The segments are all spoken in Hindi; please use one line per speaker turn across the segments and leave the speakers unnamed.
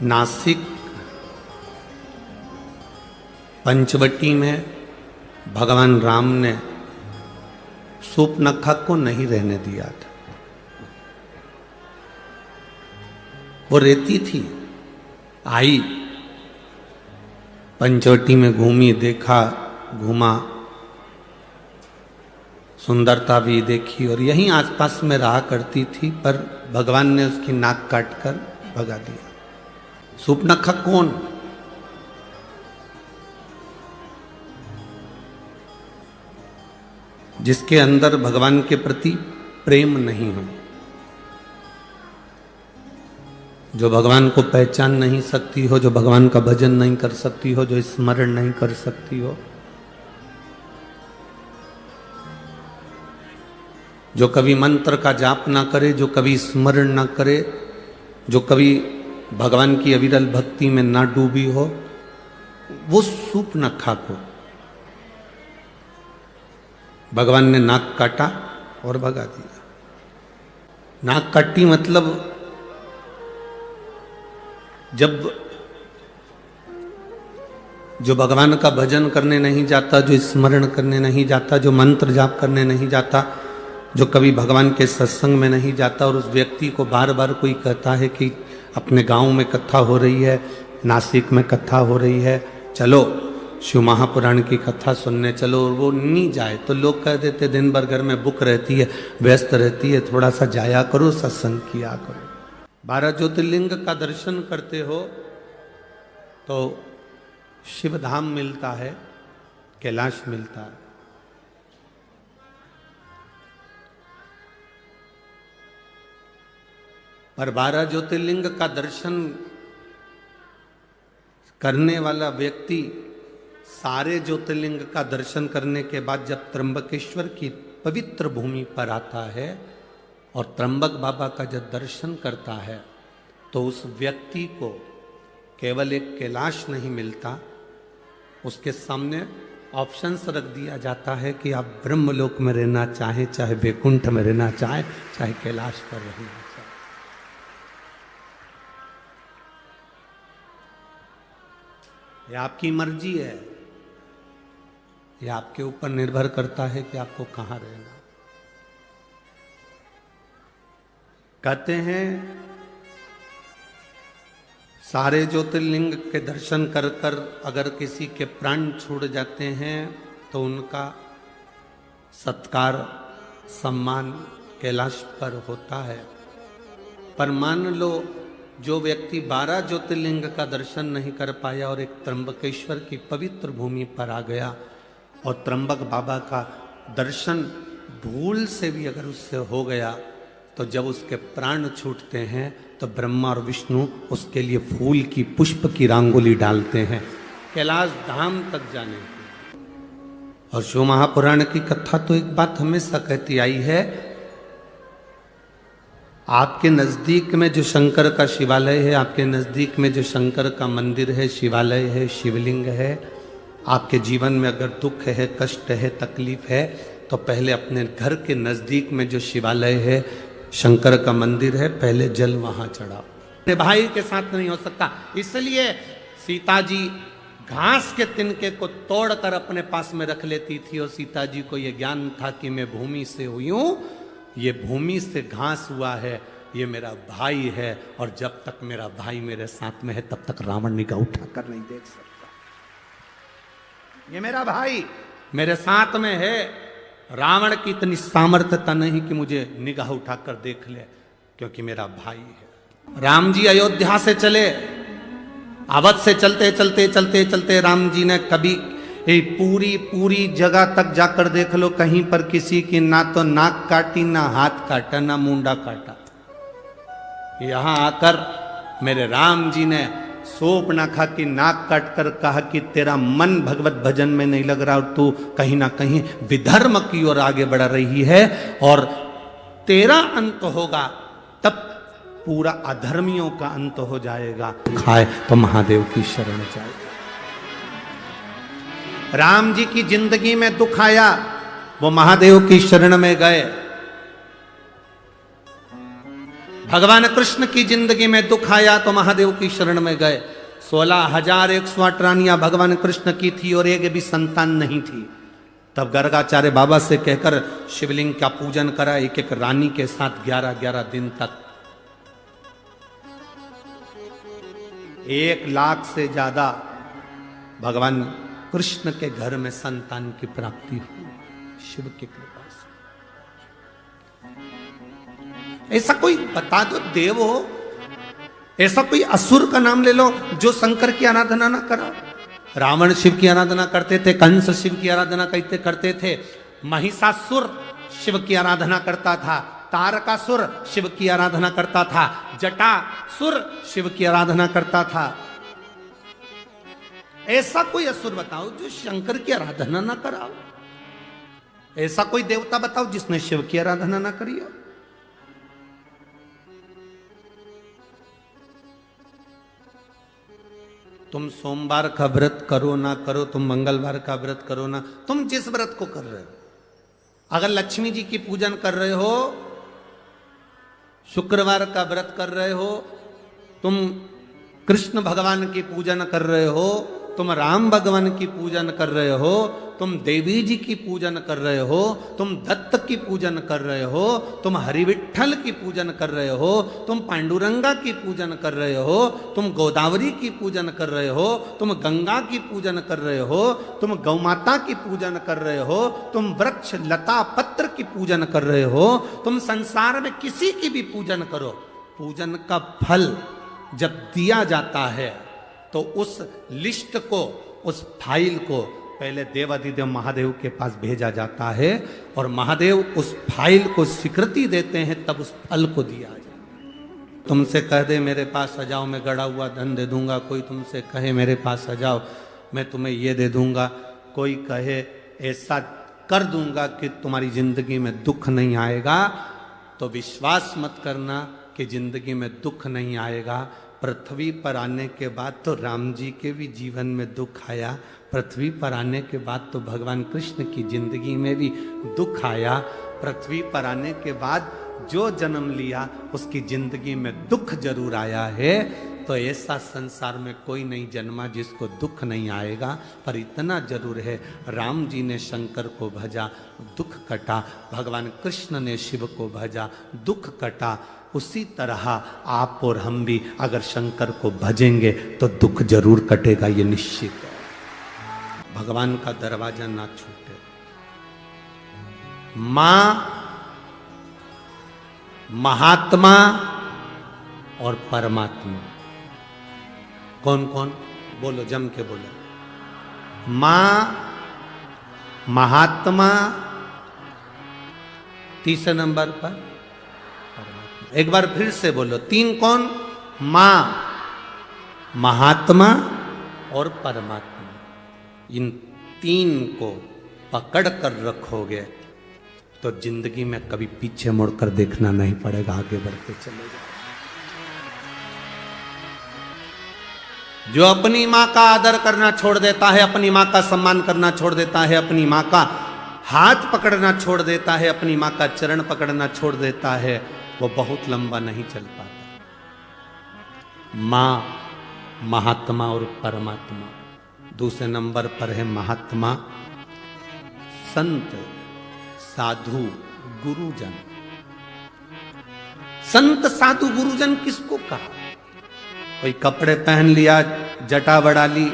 नासिक पंचवटी में भगवान राम ने सूपनखा को नहीं रहने दिया था। वो रहती थी, आई पंचवटी में घूमी, देखा, घूमा, सुंदरता भी देखी और यहीं आसपास में रहा करती थी, पर भगवान ने उसकी नाक काटकर भगा दिया। सूपनखा कौन? जिसके अंदर भगवान के प्रति प्रेम नहीं हो, जो भगवान को पहचान नहीं सकती हो, जो भगवान का भजन नहीं कर सकती हो, जो स्मरण नहीं कर सकती हो, जो कभी मंत्र का जाप ना करे, जो कभी स्मरण ना करे, जो कभी भगवान की अविरल भक्ति में ना डूबी हो, वो सूपनखा को भगवान ने नाक काटा और भगा दिया। नाक काटी मतलब जब जो भगवान का भजन करने नहीं जाता, जो स्मरण करने नहीं जाता, जो मंत्र जाप करने नहीं जाता, जो कभी भगवान के सत्संग में नहीं जाता और उस व्यक्ति को बार बार कोई कहता है कि अपने गांव में कथा हो रही है, नासिक में कथा हो रही है, चलो शिव महापुराण की कथा सुनने चलो, और वो नहीं जाए तो लोग कह देते दिन भर घर में बुक रहती है, व्यस्त रहती है, थोड़ा सा जाया करो, सत्संग किया करो। 12 ज्योतिर्लिंग का दर्शन करते हो तो शिव धाम मिलता है, कैलाश मिलता है। पर 12 ज्योतिर्लिंग का दर्शन करने वाला व्यक्ति सारे ज्योतिर्लिंग का दर्शन करने के बाद जब त्र्यंबकेश्वर की पवित्र भूमि पर आता है और त्र्यंबक बाबा का जब दर्शन करता है तो उस व्यक्ति को केवल एक कैलाश नहीं मिलता, उसके सामने ऑप्शंस रख दिया जाता है कि आप ब्रह्मलोक में रहना चाहे, चाहे वैकुंठ में रहना चाहे, चाहे कैलाश पर रहना चाहे। ये आपकी मर्जी है, यह आपके ऊपर निर्भर करता है कि आपको कहां रहना। कहते हैं सारे ज्योतिर्लिंग के दर्शन कर कर अगर किसी के प्राण छूट जाते हैं तो उनका सत्कार सम्मान कैलाश पर होता है। पर मान लो जो व्यक्ति 12 ज्योतिर्लिंग का दर्शन नहीं कर पाया और एक त्र्यंबकेश्वर की पवित्र भूमि पर आ गया और त्र्यंबक बाबा का दर्शन भूल से भी अगर उससे हो गया तो जब उसके प्राण छूटते हैं तो ब्रह्मा और विष्णु उसके लिए फूल की, पुष्प की रंगोली डालते हैं कैलाश धाम तक जाने की। और शिव महापुराण की कथा तो एक बात हमेशा कहती आई है, आपके नजदीक में जो शंकर का शिवालय है, आपके नजदीक में जो शंकर का मंदिर है, शिवालय है, शिवलिंग है, आपके जीवन में अगर दुख है, कष्ट है, तकलीफ है, तो पहले अपने घर के नजदीक में जो शिवालय है, शंकर का मंदिर है, पहले जल वहां चढ़ाओ। अपने भाई के साथ नहीं हो सकता, इसलिए सीता जी घास के तिनके को तोड़कर अपने पास में रख लेती थी और सीता जी को यह ज्ञान था कि मैं भूमि से हुई हूं, ये भूमि से घास हुआ है, ये मेरा भाई है, और जब तक मेरा भाई मेरे साथ में है तब तक रावण निगाह उठाकर नहीं देख सकता। ये मेरा भाई मेरे साथ में है, रावण की इतनी सामर्थ्यता नहीं कि मुझे निगाह उठाकर देख ले, क्योंकि मेरा भाई है। राम जी अयोध्या से चले, अवध से चलते चलते चलते चलते राम जी ने कभी पूरी जगह तक जाकर देख लो, कहीं पर किसी की ना तो नाक काटी, ना हाथ काटा, ना मुंडा काटा। यहां आकर मेरे राम जी ने सूपनखा की नाक काटकर कहा कि तेरा मन भगवत भजन में नहीं लग रहा और तू कहीं ना कहीं विधर्म की ओर आगे बढ़ रही है, और तेरा अंत होगा तब पूरा अधर्मियों का अंत हो जाएगा। खाए तो महादेव की शरण जाए। राम जी की जिंदगी में दुख आया, वो महादेव की शरण में गए। भगवान कृष्ण की जिंदगी में दुख आया तो महादेव की शरण में गए। 16,108 रानियां भगवान कृष्ण की थी और एक भी संतान नहीं थी। तब गर्गाचार्य बाबा से कहकर शिवलिंग का पूजन करा, एक एक रानी के साथ 11-11 दिन तक। 1 लाख से ज्यादा भगवान कृष्ण के घर में संतान की प्राप्ति हुई शिव की कृपा से। ऐसा कोई बता दो देव हो, ऐसा कोई असुर का नाम ले लो जो शंकर की आराधना ना करा। रावण शिव की आराधना करते थे, कंस शिव की आराधना करते थे, महिषासुर शिव की आराधना करता था, तारकासुर शिव की आराधना करता था, जटासुर शिव की आराधना करता था। ऐसा कोई असुर बताओ जो शंकर की आराधना ना कराओ। ऐसा कोई देवता बताओ जिसने शिव की आराधना ना करी हो। तुम सोमवार का व्रत करो ना करो, तुम मंगलवार का व्रत करो ना, तुम जिस व्रत को कर रहे हो, अगर लक्ष्मी जी की पूजन कर रहे हो, शुक्रवार का व्रत कर रहे हो, तुम कृष्ण भगवान की पूजन कर रहे हो, तुम राम भगवान की पूजन कर रहे हो, तुम देवी जी की पूजन कर रहे हो, तुम दत्त की पूजन कर रहे हो, तुम हरिविठ्ठल की पूजन कर रहे हो, तुम पांडुरंगा की पूजन कर रहे हो, तुम गोदावरी की पूजन कर रहे हो, तुम गंगा की पूजन कर रहे हो, तुम गौमाता की पूजन कर रहे हो, तुम वृक्ष लता पत्र की पूजन कर रहे हो, तुम संसार में किसी की भी पूजन करो, पूजन का फल जब दिया जाता है तो उस लिस्ट को, उस फाइल को पहले देवाधिदेव महादेव के पास भेजा जाता है और महादेव उस फाइल को स्वीकृति देते हैं, तब उस फल को दिया जाए। तुमसे कह दे मेरे पास आ जाओ, मैं गड़ा हुआ धन दे दूंगा। कोई तुमसे कहे मेरे पास आ जाओ, मैं तुम्हें ये दे दूंगा। कोई कहे ऐसा कर दूंगा कि तुम्हारी जिंदगी में दुख नहीं आएगा, तो विश्वास मत करना कि जिंदगी में दुख नहीं आएगा। पृथ्वी पर आने के बाद तो राम जी के भी जीवन में दुख आया, पृथ्वी पर आने के बाद तो भगवान कृष्ण की जिंदगी में भी दुख आया। पृथ्वी पर आने के बाद जो जन्म लिया उसकी जिंदगी में दुख जरूर आया है। तो ऐसा संसार में कोई नहीं जन्मा जिसको दुख नहीं आएगा। पर इतना जरूर है, राम जी ने शंकर को भजा, दुख कटा। भगवान कृष्ण ने शिव को भजा, दुख कटा। उसी तरह आप और हम भी अगर शंकर को भजेंगे तो दुख जरूर कटेगा, ये निश्चित है। भगवान का दरवाजा ना छूटे। मां, महात्मा और परमात्मा, कौन कौन बोलो, जम के बोलो। मां, महात्मा, तीसरे नंबर पर परमात्मा। एक बार फिर से बोलो, 3 कौन? मां, महात्मा और परमात्मा। इन 3 को पकड़ कर रखोगे तो जिंदगी में कभी पीछे मुड़कर देखना नहीं पड़ेगा, आगे बढ़ते चले जाओ। जो अपनी मां का आदर करना छोड़ देता है, अपनी मां का सम्मान करना छोड़ देता है, अपनी मां का हाथ पकड़ना छोड़ देता है, अपनी मां का चरण पकड़ना छोड़ देता है, वो बहुत लंबा नहीं चल पाता। मां, महात्मा और परमात्मा। दूसरे नंबर पर है महात्मा, संत, साधु, गुरुजन। संत, साधु, गुरुजन किसको कहा? कोई कपड़े पहन लिया, जटा बढ़ा ली,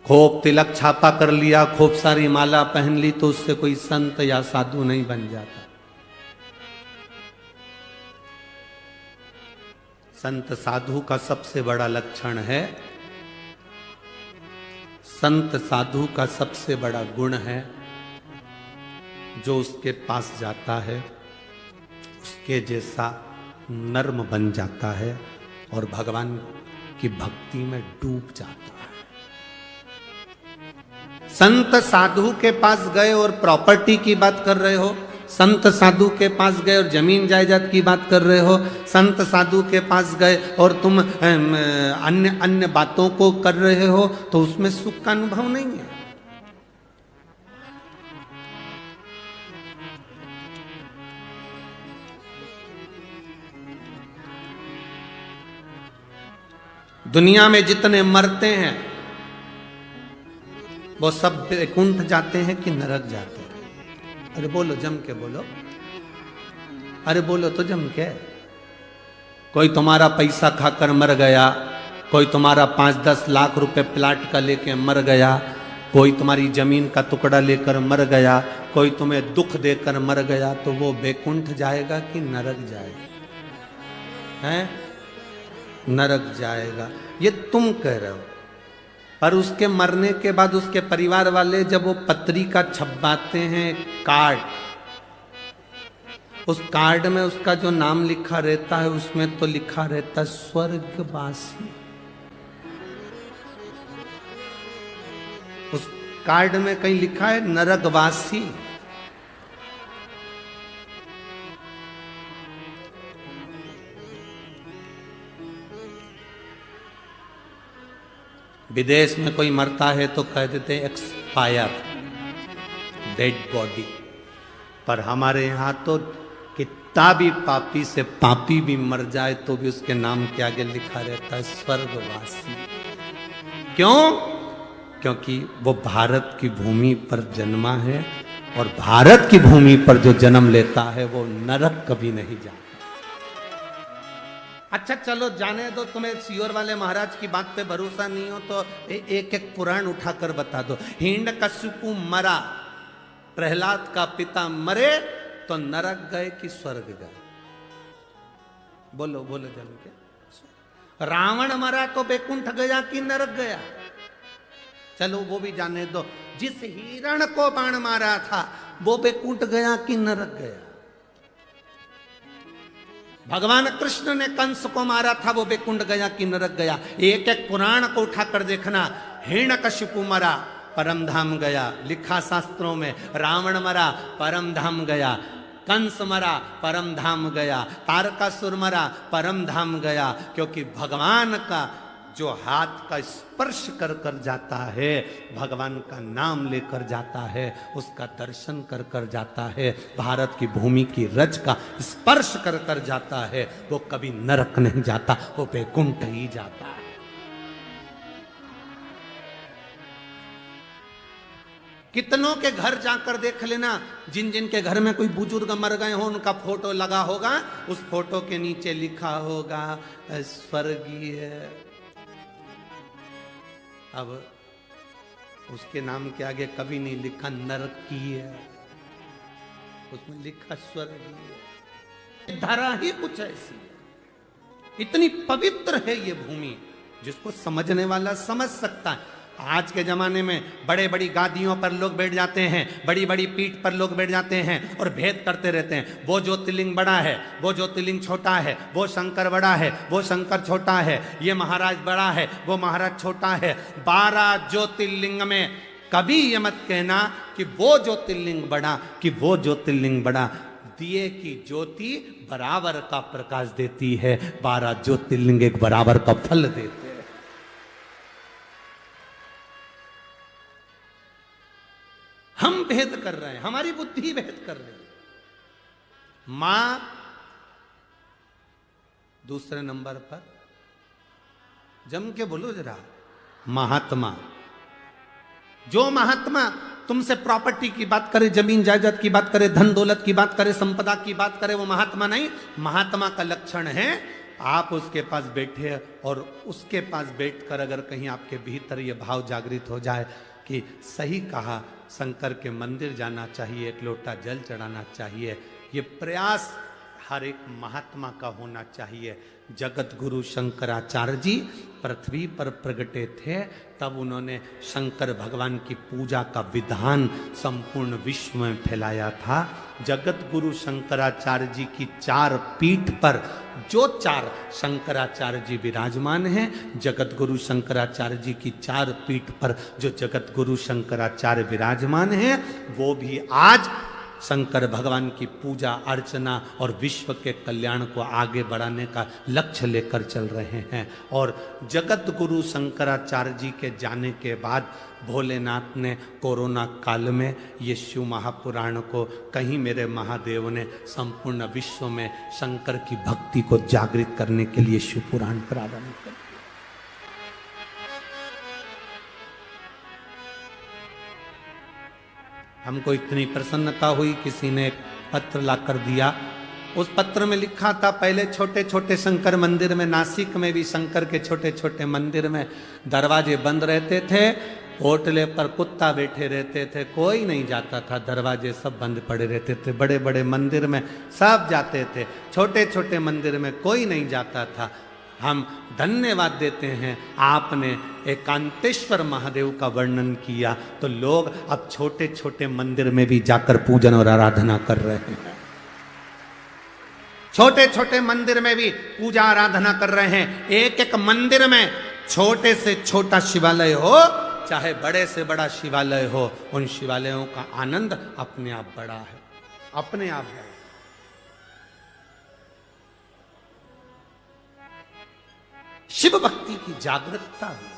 खूब तिलक छापा कर लिया, खूब सारी माला पहन ली, तो उससे कोई संत या साधु नहीं बन जाता। संत साधु का सबसे बड़ा लक्षण है, संत साधु का सबसे बड़ा गुण है, जो उसके पास जाता है उसके जैसा नर्म बन जाता है और भगवान की भक्ति में डूब जाता है। संत साधु के पास गए और प्रॉपर्टी की बात कर रहे हो, संत साधु के पास गए और जमीन जायदाद की बात कर रहे हो, संत साधु के पास गए और तुम अन्य अन्य बातों को कर रहे हो, तो उसमें सुख का अनुभव नहीं है। दुनिया में जितने मरते हैं वो सब वैकुंठ जाते हैं कि नरक जाते हैं? अरे बोलो, जम के बोलो, अरे बोलो तो जम के। कोई तुम्हारा पैसा खाकर मर गया, कोई तुम्हारा 5-10 लाख रुपए प्लाट का लेके मर गया, कोई तुम्हारी जमीन का टुकड़ा लेकर मर गया, कोई तुम्हें दुख देकर मर गया, तो वो वैकुंठ जाएगा कि नरक जाएगा? हैं? नरक जाएगा, ये तुम कह रहे हो। पर उसके मरने के बाद उसके परिवार वाले जब वो पत्रिका छपवाते हैं, कार्ड, उस कार्ड में उसका जो नाम लिखा रहता है उसमें तो लिखा रहता है स्वर्गवासी। उस कार्ड में कहीं लिखा है नरकवासी। विदेश में कोई मरता है तो कह देते हैं एक्सपायर, डेड बॉडी। पर हमारे यहां तो कितना भी पापी से पापी भी मर जाए तो भी उसके नाम के आगे लिखा रहता है स्वर्गवासी। क्यों? क्योंकि वो भारत की भूमि पर जन्मा है, और भारत की भूमि पर जो जन्म लेता है वो नरक कभी नहीं जाता। अच्छा चलो जाने दो, तुम्हें सियोर वाले महाराज की बात पे भरोसा नहीं हो तो एक एक पुराण उठाकर बता दो। हिरण्यकशिपु मरा, प्रहलाद का पिता मरे तो नरक गए कि स्वर्ग गए? बोलो बोलो जन के। रावण मरा तो वैकुंठ गया कि नरक गया? चलो वो भी जाने दो। जिस हिरण को बाण मारा था वो वैकुंठ गया कि नरक गया? भगवान कृष्ण ने कंस को मारा था, वो वैकुंठ गया कि नरक गया? एक एक पुराण को उठाकर देखना। हिरण्यकशिपु मरा, परम धाम गया, लिखा शास्त्रों में। रावण मरा, परम धाम गया। कंस मरा, परम धाम गया। तारकासुर मरा, परम धाम गया। क्योंकि भगवान का जो हाथ का स्पर्श कर कर जाता है, भगवान का नाम लेकर जाता है, उसका दर्शन कर कर जाता है, भारत की भूमि की रज का स्पर्श कर कर जाता है, वो कभी नरक नहीं जाता, वो वैकुंठ ही जाता है। कितनों के घर जाकर देख लेना, जिन जिन के घर में कोई बुजुर्ग मर गए हो उनका फोटो लगा होगा, उस फोटो के नीचे लिखा होगा स्वर्गीय। अब उसके नाम के आगे कभी नहीं लिखा नरकीय, उसमें लिखा स्वर्गीय। धारा ही कुछ ऐसी है, इतनी पवित्र है ये भूमि, जिसको समझने वाला समझ सकता है। आज के जमाने में बड़े बड़ी गादियों पर लोग बैठ जाते हैं, बड़ी बड़ी पीठ पर लोग बैठ जाते हैं और भेद करते रहते हैं। वो ज्योतिर्लिंग बड़ा है, वो ज्योतिर्लिंग छोटा है, वो शंकर बड़ा है, वो शंकर छोटा है, ये महाराज बड़ा है, वो महाराज छोटा है। 12 ज्योतिर्लिंग में कभी ये मत कहना कि वो ज्योतिर्लिंग बड़ा कि वो ज्योतिर्लिंग बड़ा। दिए की ज्योति बराबर का प्रकाश देती है, 12 ज्योतिर्लिंग एक बराबर का फल देते हैं। हम भेद कर रहे हैं, हमारी बुद्धि भेद कर रही है। मां दूसरे नंबर पर, जम के बोलो जरा, महात्मा। जो महात्मा तुमसे प्रॉपर्टी की बात करे, जमीन जायदाद की बात करे, धन दौलत की बात करे, संपदा की बात करे, वो महात्मा नहीं। महात्मा का लक्षण है आप उसके पास बैठे और उसके पास बैठकर अगर कहीं आपके भीतर ये भाव जागृत हो जाए कि सही कहा, शंकर के मंदिर जाना चाहिए, एक लोटा जल चढ़ाना चाहिए, ये प्रयास हर एक महात्मा का होना चाहिए। जगत गुरु शंकराचार्य जी पृथ्वी पर प्रगटे थे, तब उन्होंने शंकर भगवान की पूजा का विधान संपूर्ण विश्व में फैलाया था। जगत गुरु शंकराचार्य जी की 4 पीठ पर जो 4 शंकराचार्य जी विराजमान हैं, जगत गुरु शंकराचार्य जी की 4 पीठ पर जो जगत गुरु शंकराचार्य विराजमान हैं, वो भी आज शंकर भगवान की पूजा अर्चना और विश्व के कल्याण को आगे बढ़ाने का लक्ष्य लेकर चल रहे हैं। और जगत गुरु शंकराचार्य जी के जाने के बाद भोलेनाथ ने कोरोना काल में ये शिव महापुराण को, कहीं मेरे महादेव ने संपूर्ण विश्व में शंकर की भक्ति को जागृत करने के लिए शिव पुराण प्रारंभ कर दिया। हमको इतनी प्रसन्नता हुई, किसी ने एक पत्र लाकर दिया। उस पत्र में लिखा था, पहले छोटे छोटे शंकर मंदिर में, नासिक में भी शंकर के छोटे छोटे मंदिर में दरवाजे बंद रहते थे, होटले पर कुत्ता बैठे रहते थे, कोई नहीं जाता था, दरवाजे सब बंद पड़े रहते थे। बड़े बड़े मंदिर में सब जाते थे, छोटे छोटे मंदिर में कोई नहीं जाता था। हम धन्यवाद देते हैं, आपने एकांतेश्वर महादेव का वर्णन किया, तो लोग अब छोटे छोटे मंदिर में भी जाकर पूजन और आराधना कर रहे हैं। छोटे छोटे मंदिर में भी पूजा आराधना कर रहे हैं। एक एक मंदिर में छोटे से छोटा शिवालय हो, चाहे बड़े से बड़ा शिवालय हो, उन शिवालयों का आनंद अपने आप बड़ा है, अपने आप है। शिव भक्ति की जागरूकता है।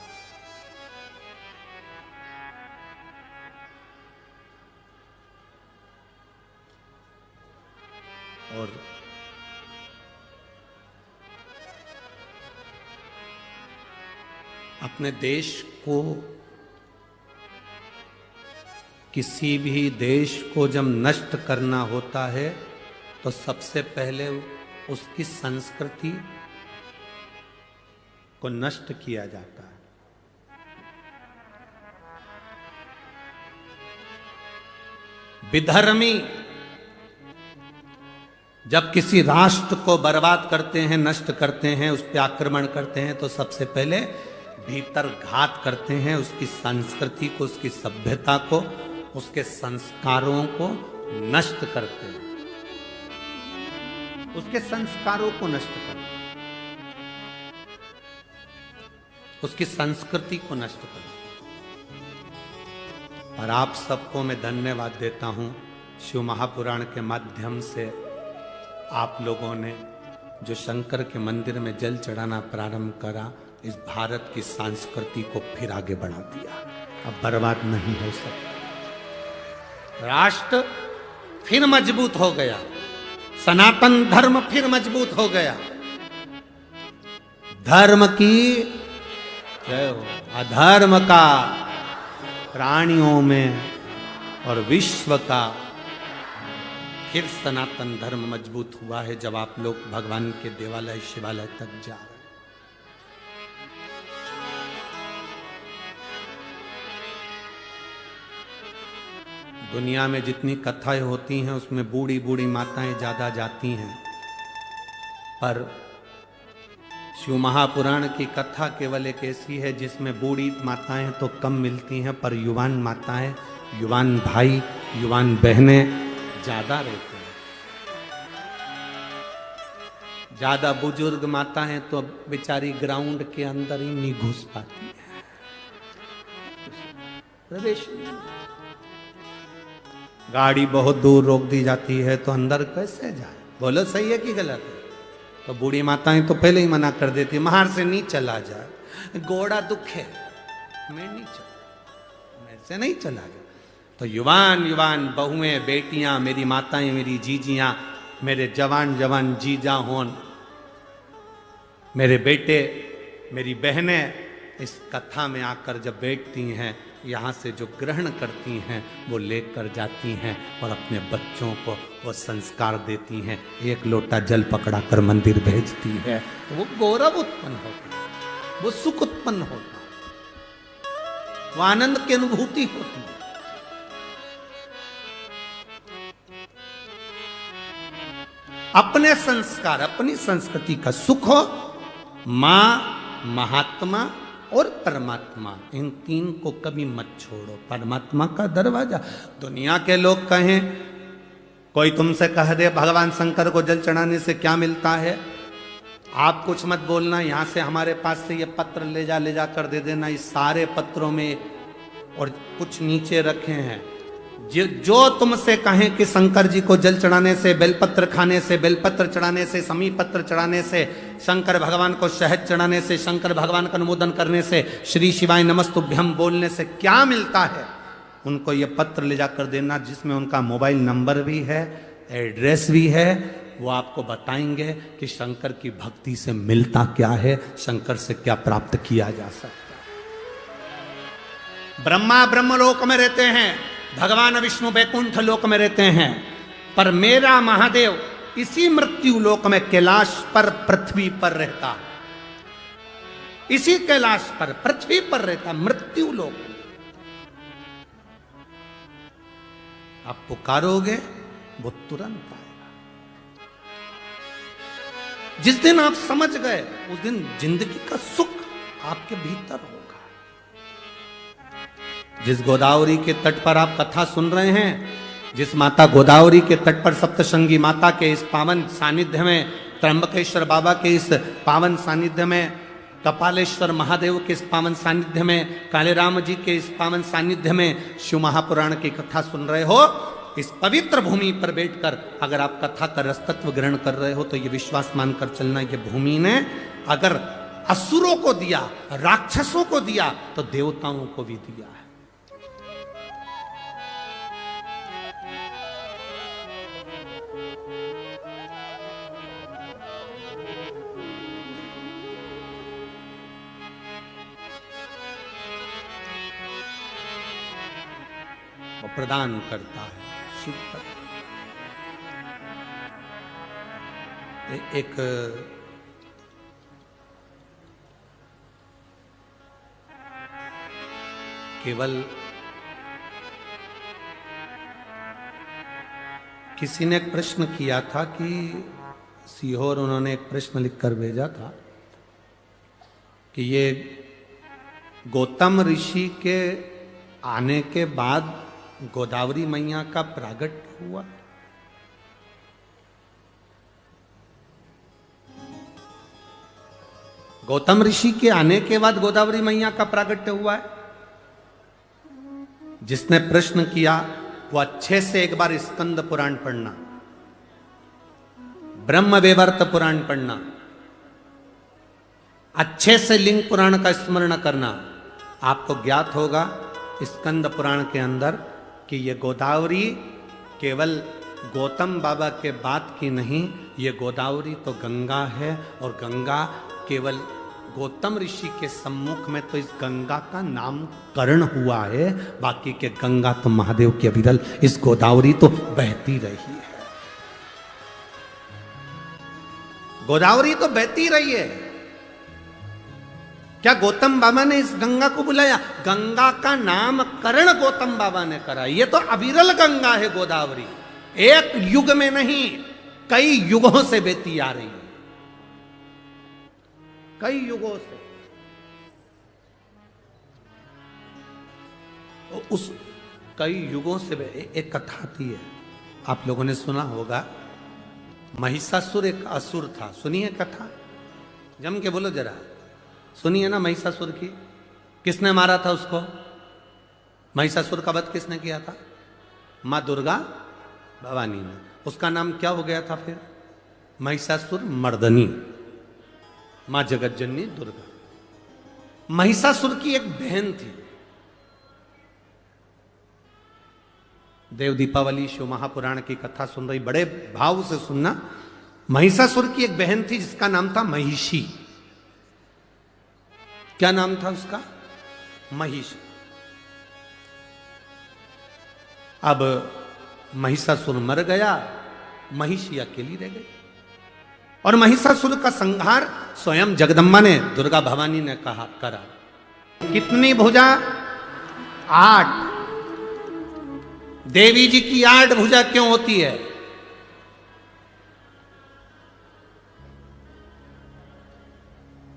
और अपने देश को, किसी भी देश को जब नष्ट करना होता है तो सबसे पहले उसकी संस्कृति को नष्ट किया जाता है। विधर्मी जब किसी राष्ट्र को बर्बाद करते हैं, नष्ट करते हैं, उस पर आक्रमण करते हैं, तो सबसे पहले भीतर घात करते हैं, उसकी संस्कृति को, उसकी सभ्यता को, उसके संस्कारों को नष्ट करते हैं, उसके संस्कारों को नष्ट करते हैं, उसकी संस्कृति को नष्ट करते हैं। और आप सबको मैं धन्यवाद देता हूं, शिव महापुराण के माध्यम से आप लोगों ने जो शंकर के मंदिर में जल चढ़ाना प्रारंभ करा, इस भारत की संस्कृति को फिर आगे बढ़ा दिया। अब बर्बाद नहीं हो सकता। राष्ट्र फिर मजबूत हो गया, सनातन धर्म फिर मजबूत हो गया। धर्म की जय हो, अधर्म का प्राणियों में और विश्व का फिर सनातन धर्म मजबूत हुआ है, जब आप लोग भगवान के देवालय शिवालय तक जा रहे हैं। दुनिया में जितनी कथाएं होती हैं उसमें बूढ़ी बूढ़ी माताएं ज्यादा जाती हैं, पर शिव महापुराण की कथा केवल एक ऐसी है जिसमें बूढ़ी माताएं तो कम मिलती हैं, पर युवान माताएं, युवान भाई, युवान बहनें ज्यादा रहते हैं। ज्यादा बुजुर्ग माताएं तो बेचारी ग्राउंड के अंदर ही नहीं घुस पाती है, प्रवेश नहीं। गाड़ी बहुत दूर रोक दी जाती है तो अंदर कैसे जाए? बोलो सही है कि गलत है? तो बूढ़ी माताएं तो पहले ही मना कर देती, बाहर से नहीं चला जाए, घोड़ा दुखे, मैं नहीं चला, मैं से नहीं चला जाए। तो युवान युवान बहुएं, बेटियां, मेरी माताएं, मेरी जीजियां, मेरे जवान जवान जीजा होन, मेरे बेटे, मेरी बहनें इस कथा में आकर जब बैठती हैं, यहाँ से जो ग्रहण करती हैं वो लेकर जाती हैं और अपने बच्चों को वो संस्कार देती हैं। एक लोटा जल पकड़ा कर मंदिर भेजती है, तो वो गौरव उत्पन्न होता है, वो सुख उत्पन्न होता है, वो आनंद की अनुभूति होती है। अपने संस्कार, अपनी संस्कृति का सुख हो, मां, महात्मा और परमात्मा, इन तीन को कभी मत छोड़ो। परमात्मा का दरवाजा, दुनिया के लोग कहें, कोई तुमसे कह दे भगवान शंकर को जल चढ़ाने से क्या मिलता है, आप कुछ मत बोलना, यहां से हमारे पास से ये पत्र ले जा कर दे देना। इस सारे पत्रों में और कुछ नीचे रखे हैं, जो तुमसे कहें कि शंकर जी को जल चढ़ाने से, बेलपत्र खाने से, बेलपत्र चढ़ाने से, समी पत्र चढ़ाने से, शंकर भगवान को शहद चढ़ाने से, शंकर भगवान का अनुमोदन करने से, श्री शिवाय नमस्तुभ्यम बोलने से क्या मिलता है, उनको ये पत्र ले जाकर देना, जिसमें उनका मोबाइल नंबर भी है, एड्रेस भी है। वो आपको बताएंगे कि शंकर की भक्ति से मिलता क्या है, शंकर से क्या प्राप्त किया जा सकता है। ब्रह्मा ब्रह्मलोक में रहते हैं, भगवान विष्णु वैकुंठ लोक में रहते हैं, पर मेरा महादेव इसी मृत्यु लोक में कैलाश पर पृथ्वी पर रहता है। इसी कैलाश पर पृथ्वी पर रहता, मृत्यु लोक। आप पुकारोगे वो तुरंत आएगा। जिस दिन आप समझ गए उस दिन जिंदगी का सुख आपके भीतर होगा। जिस गोदावरी के तट पर आप कथा सुन रहे हैं, जिस माता गोदावरी के तट पर सप्तशृंगी माता के इस पावन सानिध्य में, त्र्यंबकेश्वर बाबा के इस पावन सानिध्य में, कपालेश्वर महादेव के इस पावन सानिध्य में, कालेराम जी के इस पावन सानिध्य में शिव महापुराण की कथा सुन रहे हो, इस पवित्र भूमि पर बैठकर अगर आप कथा का रसतत्व ग्रहण कर रहे हो तो ये विश्वास मानकर चलना, ये भूमि ने अगर असुरों को दिया, राक्षसों को दिया, तो देवताओं को भी दिया है। प्रदान करता है शिव तत्व। एक केवल किसी ने एक प्रश्न किया था कि सीहोर, उन्होंने एक प्रश्न लिखकर भेजा था कि ये गौतम ऋषि के आने के बाद गोदावरी मैया का प्रागट्य हुआ। गौतम ऋषि के आने के बाद गोदावरी मैया का प्रागट्य हुआ है। जिसने प्रश्न किया वो अच्छे से एक बार स्कंद पुराण पढ़ना, ब्रह्म वैवर्त पुराण पढ़ना, अच्छे से लिंग पुराण का स्मरण करना। आपको ज्ञात होगा स्कंद पुराण के अंदर कि ये गोदावरी केवल गौतम बाबा के बाद की नहीं, ये गोदावरी तो गंगा है, और गंगा केवल गौतम ऋषि के सम्मुख में तो इस गंगा का नामकरण हुआ है, बाकी के गंगा तो महादेव की अविरल इस गोदावरी तो बहती रही है। गोदावरी तो बहती रही है। क्या गौतम बाबा ने इस गंगा को बुलाया? गंगा का नामकरण गौतम बाबा ने करा। ये तो अविरल गंगा है गोदावरी, एक युग में नहीं कई युगों से बहती आ रही है, कई युगों से। तो उस कई युगों से एक कथा आती है, आप लोगों ने सुना होगा। महिषासुर एक असुर था, सुनिए कथा, जम के बोलो जरा, सुनिए ना। महिषासुर की किसने मारा था उसको? महिषासुर का वध किसने किया था? मां दुर्गा भवानी ने। उसका नाम क्या हो गया था फिर? महिषासुर मर्दनी, मां जगतजननी दुर्गा। महिषासुर की एक बहन थी। देव दीपावली शिव महापुराण की कथा सुन रही, बड़े भाव से सुनना। महिषासुर की एक बहन थी जिसका नाम था महिषी। क्या नाम था उसका? महिषी। अब महिषासुर मर गया, महिषी अकेली रह गई, और महिषासुर का संहार स्वयं जगदम्बा ने, दुर्गा भवानी ने कहा करा। कितनी भुजा? 8। देवी जी की 8 भुजा क्यों होती है?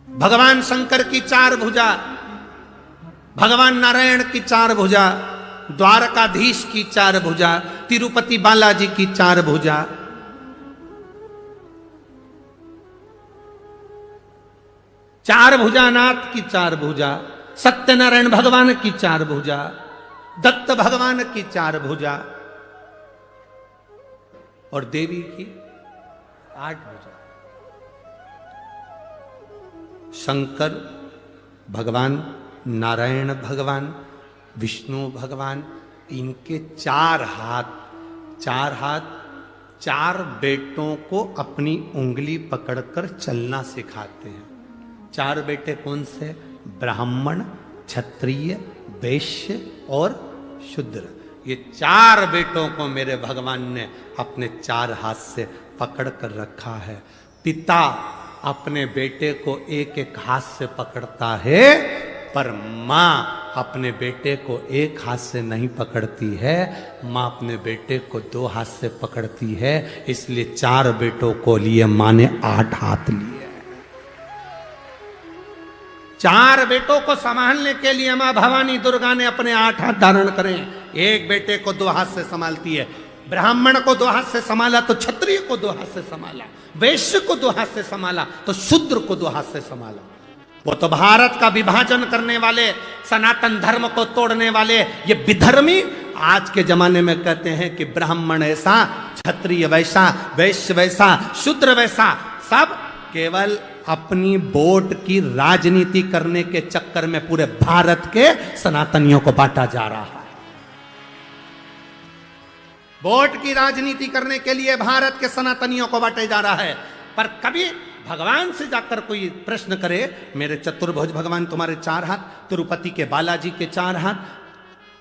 भगवान शंकर की 4 भुजा, भगवान नारायण की 4 भुजा, द्वारकाधीश की 4 भुजा, तिरुपति बालाजी की 4 भुजा। चार भुजानाथ की 4 भुजा, सत्यनारायण भगवान की 4 भुजा, दत्त भगवान की 4 भुजा, और देवी की 8 भुजा। शंकर भगवान, नारायण भगवान, विष्णु भगवान, इनके 4 हाथ, 4 बेटों को अपनी उंगली पकड़कर चलना सिखाते हैं। 4 बेटे कौन से? ब्राह्मण, क्षत्रिय, वैश्य और शूद्र। ये 4 बेटों को मेरे भगवान ने अपने 4 हाथ से पकड़ कर रखा है। पिता अपने बेटे को एक एक हाथ से पकड़ता है, पर माँ अपने बेटे को एक हाथ से नहीं पकड़ती है, माँ अपने बेटे को 2 हाथ से पकड़ती है। इसलिए 4 बेटों को लिए माँ ने 8 हाथ लिए। 4 बेटों को संभालने के लिए माँ भवानी दुर्गा ने अपने 8 हाथ धारण करें। एक बेटे को 2 हाथ से संभालती है। ब्राह्मण को 2 हाथ से संभाला तो क्षत्रिय को 2 हाथ से संभाला, वैश्य को 2 हाथ से संभाला तो शूद्र को 2 हाथ से संभाला। वो तो भारत का विभाजन करने वाले, सनातन धर्म को तोड़ने वाले ये विधर्मी आज के जमाने में कहते हैं कि ब्राह्मण ऐसा, क्षत्रिय वैसा, वैश्य वैसा, शूद्र वैसा, सब केवल अपनी वोट की राजनीति करने के चक्कर में पूरे भारत के सनातनियों को बांटा जा रहा है। वोट की राजनीति करने के लिए भारत के सनातनियों को बांटा जा रहा है। पर कभी भगवान से जाकर कोई प्रश्न करे, मेरे चतुर्भुज भगवान तुम्हारे 4 हाथ, तिरुपति के बालाजी के 4 हाथ,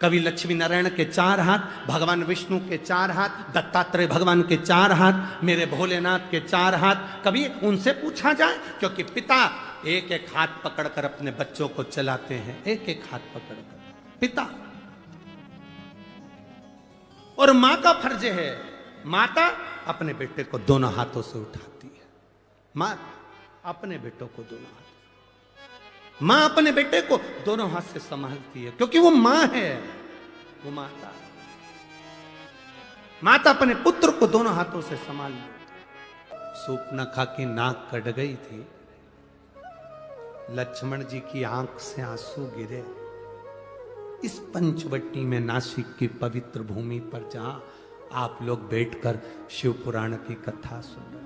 कवि लक्ष्मी नारायण के 4 हाथ, भगवान विष्णु के 4 हाथ, दत्तात्रेय भगवान के 4 हाथ, मेरे भोलेनाथ के 4 हाथ, कभी उनसे पूछा जाए? क्योंकि पिता एक एक हाथ पकड़कर अपने बच्चों को चलाते हैं, एक एक हाथ पकड़कर पिता। और मां का फर्ज है, माता अपने बेटे को दोनों हाथों से उठाती है। मां अपने बेटों को दोनों हाथ, मां अपने बेटे को दोनों हाथ से संभालती है, क्योंकि वो मां है, वो माता। माता अपने पुत्र को दोनों हाथों से संभाल ली। सूर्पनखा की नाक कट गई थी, लक्ष्मण जी की आंख से आंसू गिरे। इस पंचवटी में, नासिक की पवित्र भूमि पर जहां आप लोग बैठकर शिव पुराण की कथा सुन रहे,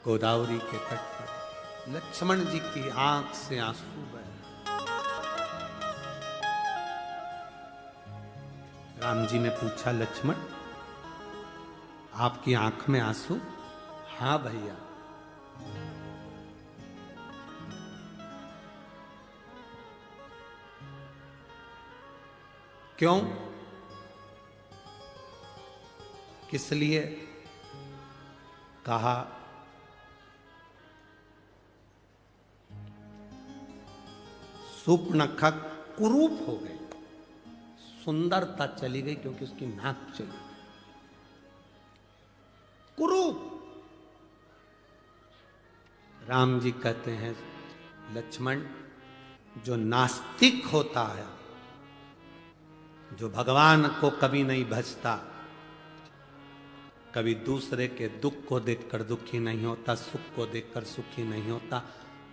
गोदावरी के तट पर लक्ष्मण जी की आंख से आंसू बहे। राम जी ने पूछा, लक्ष्मण आपकी आंख में आंसू? हां भैया। क्यों? किस लिए? कहा सूर्पनखा कुरूप हो गई, सुंदरता चली गई क्योंकि उसकी नाक चली गई। कुरूप। राम जी कहते हैं, लक्ष्मण जो नास्तिक होता है, जो भगवान को कभी नहीं भजता, कभी दूसरे के दुख को देखकर दुखी नहीं होता, सुख को देखकर सुखी नहीं होता,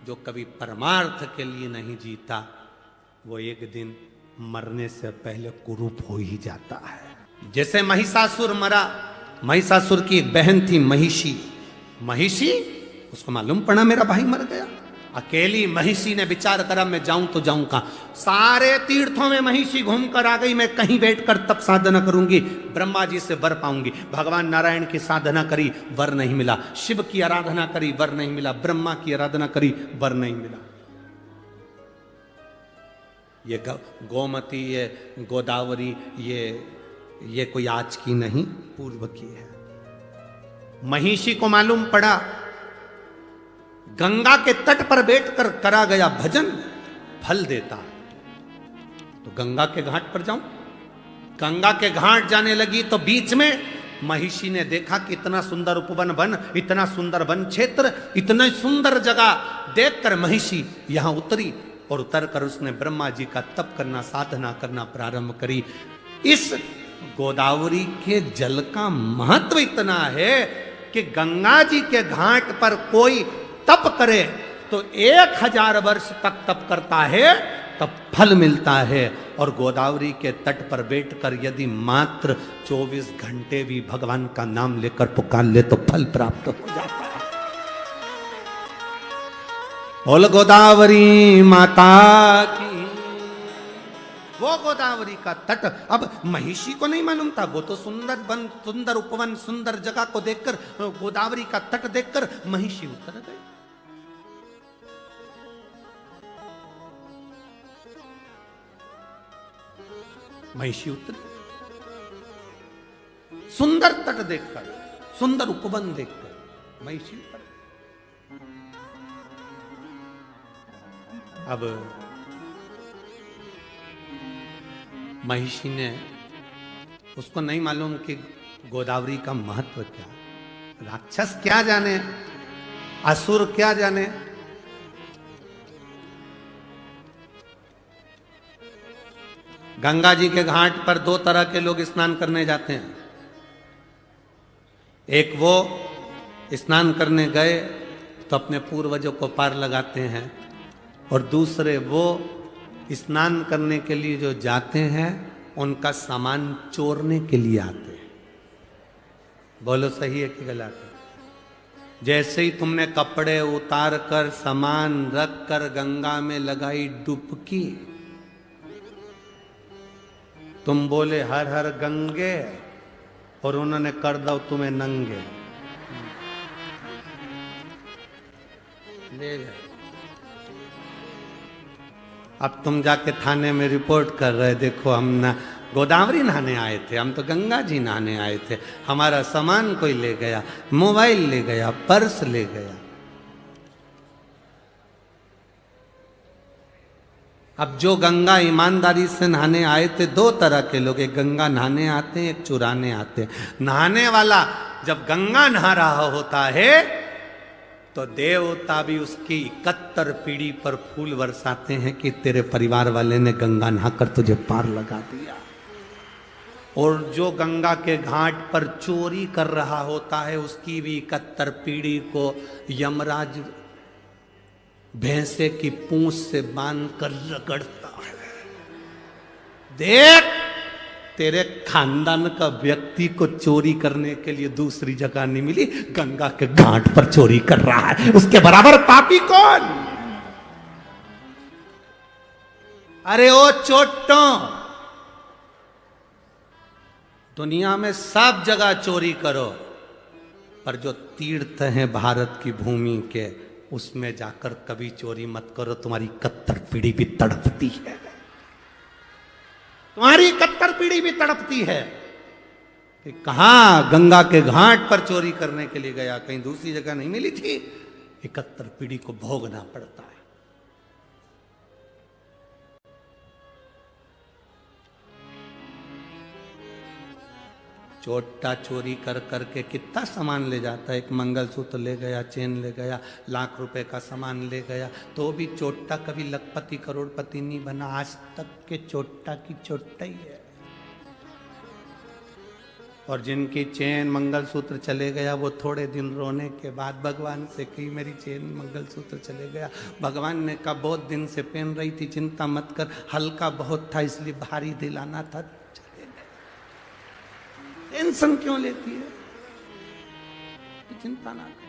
जो कभी परमार्थ के लिए नहीं जीता, वो एक दिन मरने से पहले कुरूप हो ही जाता है। जैसे महिषासुर मरा, महिषासुर की एक बहन थी महिषी। महिषी, उसको मालूम पड़ा मेरा भाई मर गया। अकेली महिषी ने विचार करा, मैं जाऊं तो जाऊं कहां। सारे तीर्थों में महिषी घूम कर आ गई, मैं कहीं बैठकर तप साधना करूंगी, ब्रह्मा जी से वर पाऊंगी। भगवान नारायण की साधना करी, वर नहीं मिला। शिव की आराधना करी, वर नहीं मिला। ब्रह्मा की आराधना करी, वर नहीं मिला। ये गोमती, ये गोदावरी, ये कोई आज की नहीं, पूर्व की है। महिषी को मालूम पड़ा गंगा के तट पर बैठकर करा गया भजन फल देता, तो गंगा के घाट पर जाऊं। गंगा के घाट जाने लगी तो बीच में महिषी ने देखा कि इतना सुंदर उपवन वन, इतना सुंदर वन क्षेत्र, इतनी सुंदर जगह देखकर महिषी यहां उतरी, और उतरकर उसने ब्रह्मा जी का तप करना, साधना करना प्रारंभ करी। इस गोदावरी के जल का महत्व इतना है कि गंगा जी के घाट पर कोई तप करे तो 1000 वर्ष तक तप करता है, तब फल मिलता है। और गोदावरी के तट पर बैठकर यदि मात्र 24 घंटे भी भगवान का नाम लेकर पुकार ले तो फल प्राप्त हो जाता है। बोल गोदावरी माता की। वो गोदावरी का तट अब महिषी को नहीं मालूम था, वो तो सुंदर वन, सुंदर उपवन, सुंदर जगह को देखकर, गोदावरी का तट देखकर महिषी उतर गई। महिषी उतरी, सुंदर तट देखकर, सुंदर उपवन देखकर महिषी पर। अब महिषी ने, उसको नहीं मालूम कि गोदावरी का महत्व क्या, राक्षस क्या जाने, असुर क्या जाने। गंगा जी के घाट पर दो तरह के लोग स्नान करने जाते हैं। एक वो स्नान करने गए तो अपने पूर्वजों को पार लगाते हैं, और दूसरे वो स्नान करने के लिए जो जाते हैं उनका सामान चोरने के लिए आते हैं। बोलो सही है कि गलत है? जैसे ही तुमने कपड़े उतार कर सामान रख कर गंगा में लगाई डुबकी, तुम बोले हर हर गंगे, और उन्होंने कर दो तुम्हें नंगे, ले गए। अब तुम जाके थाने में रिपोर्ट कर रहे, देखो हम ना गोदावरी नहाने आए थे, हम तो गंगा जी नहाने आए थे, हमारा सामान कोई ले गया, मोबाइल ले गया, पर्स ले गया। अब जो गंगा ईमानदारी से नहाने आए थे, दो तरह के लोग, एक गंगा नहाने आते हैं, एक चुराने आते हैं। नहाने वाला जब गंगा नहा रहा होता है तो देवता भी उसकी 71 पीढ़ी पर फूल बरसाते हैं कि तेरे परिवार वाले ने गंगा नहाकर तुझे पार लगा दिया। और जो गंगा के घाट पर चोरी कर रहा होता है उसकी भी 71 पीढ़ी को यमराज भैंसे की पूंछ से बांध कर रगड़ता है। देख, तेरे खानदान का व्यक्ति को चोरी करने के लिए दूसरी जगह नहीं मिली, गंगा के घाट पर चोरी कर रहा है, उसके बराबर पापी कौन? अरे ओ चोटों, दुनिया में सब जगह चोरी करो, पर जो तीर्थ हैं भारत की भूमि के, उसमें जाकर कभी चोरी मत करो, तुम्हारी 71 पीढ़ी भी तड़पती है, तुम्हारी 71 पीढ़ी भी तड़पती है कि कहां गंगा के घाट पर चोरी करने के लिए गया, कहीं दूसरी जगह नहीं मिली थी। 71 पीढ़ी को भोगना पड़ता है। चोटा चोरी कर करके कितना सामान ले जाता है। एक मंगलसूत्र ले गया, चेन ले गया, लाख रुपए का सामान ले गया, तो भी चोटा कभी लखपति करोड़पति नहीं बना। आज तक के चोटा की चोटा ही है। और जिनकी चेन मंगलसूत्र चले गया, वो थोड़े दिन रोने के बाद भगवान से कही मेरी चेन मंगलसूत्र चले गया। भगवान ने कहा बहुत दिन से पहन रही थी, चिंता मत कर, हल्का बहुत था इसलिए भारी दिलाना था, टेंशन क्यों लेती है, चिंता ना कर।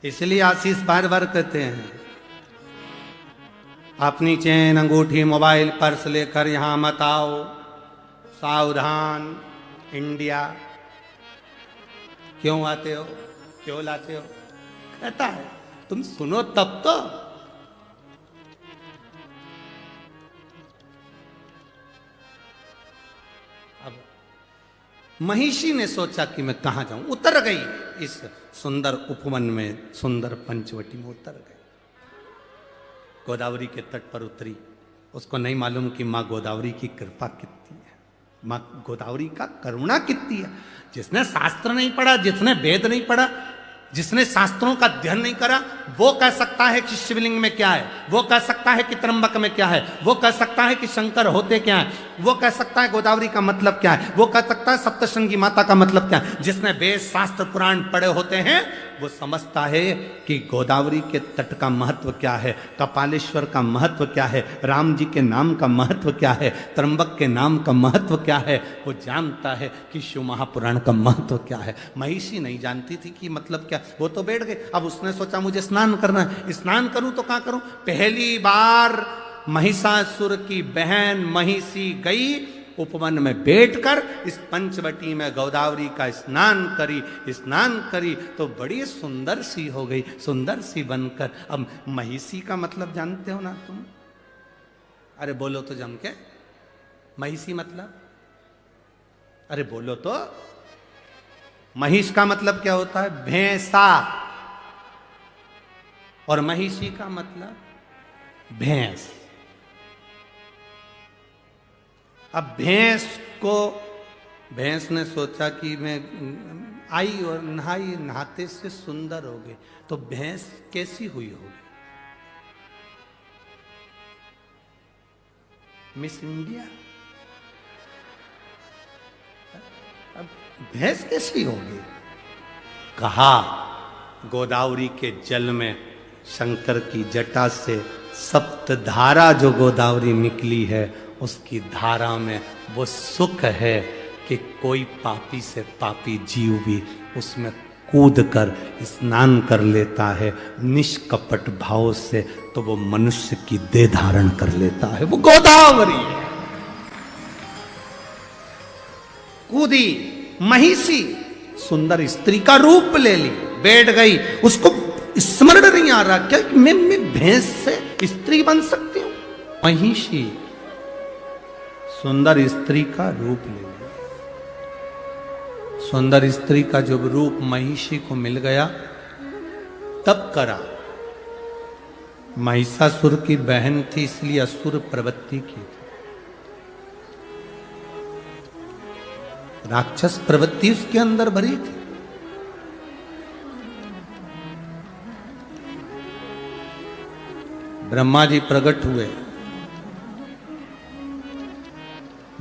इसलिए आशीष बार बार कहते हैं अपनी चेन अंगूठी मोबाइल पर्स लेकर यहां मत आओ, सावधान इंडिया। क्यों आते हो, क्यों लाते हो, कहता है तुम सुनो तब तो। अब महिषी ने सोचा कि मैं कहां जाऊं, उतर गई इस सुंदर उपवन में, सुंदर पंचवटी में उतर गई। गोदावरी के तट पर उतरी। उसको नहीं मालूम कि माँ गोदावरी की कृपा कितनी है, माँ गोदावरी का करुणा कितनी है। जिसने शास्त्र नहीं पढ़ा, जिसने वेद नहीं पढ़ा, जिसने शास्त्रों का अध्ययन नहीं करा, वो कह सकता है कि शिवलिंग में क्या है, वो कह सकता है कि त्र्यंबक में क्या है, वो कह सकता है कि शंकर होते क्या है, वो कह सकता है गोदावरी का मतलब क्या है, वो कह सकता है सप्तशृंगी माता का मतलब क्या है। जिसने वेद शास्त्र पुराण पढ़े होते हैं वो समझता है कि गोदावरी के तट का महत्व क्या है, कपालेश्वर का महत्व क्या है, राम जी के नाम का महत्व क्या है, त्र्यंबक के नाम का महत्व क्या है। वो जानता है कि शिव महापुराण का महत्व क्या है। महिषी नहीं जानती थी कि मतलब क्या। वो तो बैठ गए। अब उसने सोचा मुझे स्नान करना है, स्नान करूं तो क्या करूं। पहली बार महिषासुर की बहन महिषी गई, उपवन में बैठकर इस पंचवटी में गोदावरी का स्नान करी तो बड़ी सुंदर सी हो गई, सुंदर सी बनकर। अब महिषी का मतलब जानते हो ना तुम? अरे बोलो तो जम के, महिषी मतलब अरे बोलो तो। महिष का मतलब क्या होता है? भैंसा। और महिषी का मतलब भैंस। अब भैंस ने सोचा कि मैं आई और नहाई, नहाते से सुंदर हो गई, तो भैंस कैसी हुई होगी? Miss India. अब भैंस कैसी होगी? कहा गोदावरी के जल में शंकर की जटा से सप्तधारा जो गोदावरी निकली है, उसकी धारा में वो सुख है कि कोई पापी से पापी जीव भी उसमें कूद कर स्नान कर लेता है निष्कपट भाव से, तो वो मनुष्य की देह धारण कर लेता है। वो गोदावरी है। कूदी महिषी, सुंदर स्त्री का रूप ले ली, बैठ गई। उसको स्मरण नहीं आ रहा क्या मैं भैंस से स्त्री बन सकती हूं? महिषी सुंदर स्त्री का रूप ले लिया। सुंदर स्त्री का जब रूप महिषी को मिल गया, तब करा। महिषासुर की बहन थी, इसलिए असुर प्रवृत्ति की थी। राक्षस प्रवृत्ति उसके अंदर भरी थी। ब्रह्मा जी प्रकट हुए,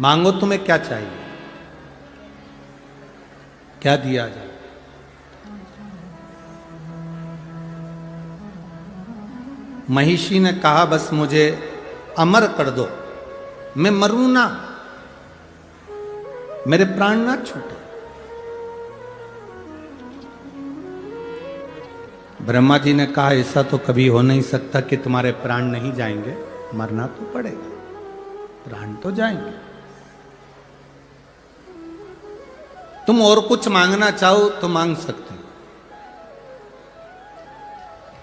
मांगो तुम्हें क्या चाहिए, क्या दिया जाए? महिषी ने कहा बस मुझे अमर कर दो, मैं मरूं ना, मेरे प्राण ना छूटे। ब्रह्मा जी ने कहा ऐसा तो कभी हो नहीं सकता कि तुम्हारे प्राण नहीं जाएंगे, मरना तो पड़ेगा, प्राण तो जाएंगे। तुम और कुछ मांगना चाहो तो मांग सकते हो।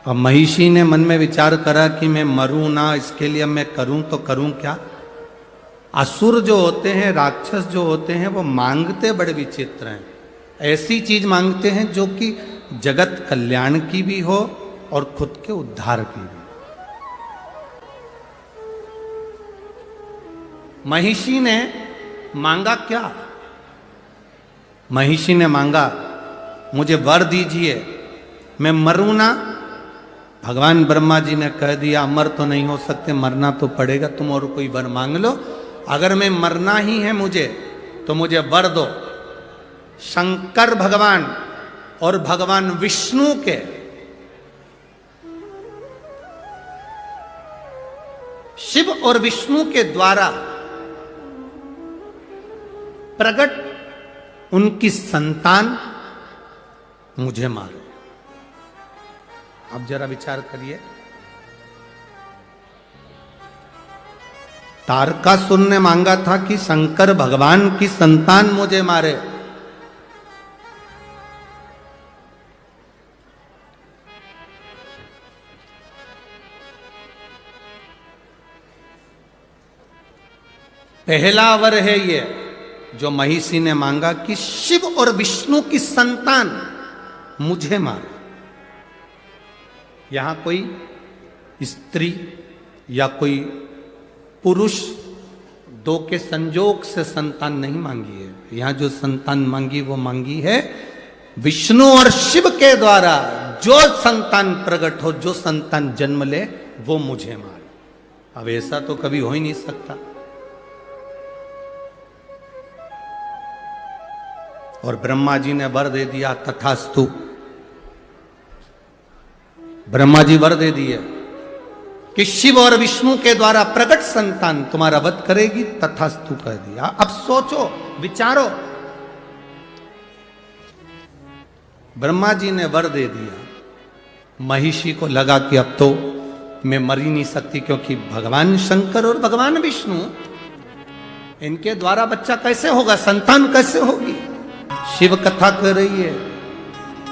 अब महिषी ने मन में विचार करा कि मैं मरूं ना, इसके लिए मैं करूं तो करूं क्या? असुर जो होते हैं, राक्षस जो होते हैं, वो मांगते बड़े विचित्र हैं। ऐसी चीज मांगते हैं जो कि जगत कल्याण की भी हो और खुद के उद्धार की भी। महिषी ने मांगा क्या? महिषी ने मांगा मुझे वर दीजिए, मैं मरूं ना। भगवान ब्रह्मा जी ने कह दिया अमर तो नहीं हो सकते, मरना तो पड़ेगा, तुम और कोई वर मांग लो। अगर मैं मरना ही है मुझे, तो मुझे वर दो। शंकर भगवान और भगवान विष्णु के शिव और विष्णु के द्वारा प्रकट उनकी संतान मुझे मारो। अब जरा विचार करिए, तारकासुर ने मांगा था कि शंकर भगवान की संतान मुझे मारे। पहला वर है ये जो महिषी ने मांगा कि शिव और विष्णु की संतान मुझे मारे। यहां कोई स्त्री या कोई पुरुष दो के संजोग से संतान नहीं मांगी है। यहां जो संतान मांगी वो मांगी है विष्णु और शिव के द्वारा। जो संतान प्रकट हो, जो संतान जन्म ले, वो मुझे मारे। अब ऐसा तो कभी हो ही नहीं सकता। और ब्रह्मा जी ने वर दे दिया, तथास्तु। ब्रह्मा जी वर दे दिए कि शिव और विष्णु के द्वारा प्रकट संतान तुम्हारा वध करेगी, तथास्तु कह दिया। अब सोचो, विचारो, ब्रह्मा जी ने वर दे दिया। महिषी को लगा कि अब तो मैं मर ही नहीं सकती, क्योंकि भगवान शंकर और भगवान विष्णु, इनके द्वारा बच्चा कैसे होगा, संतान कैसे होगी? शिव कथा कर रही है,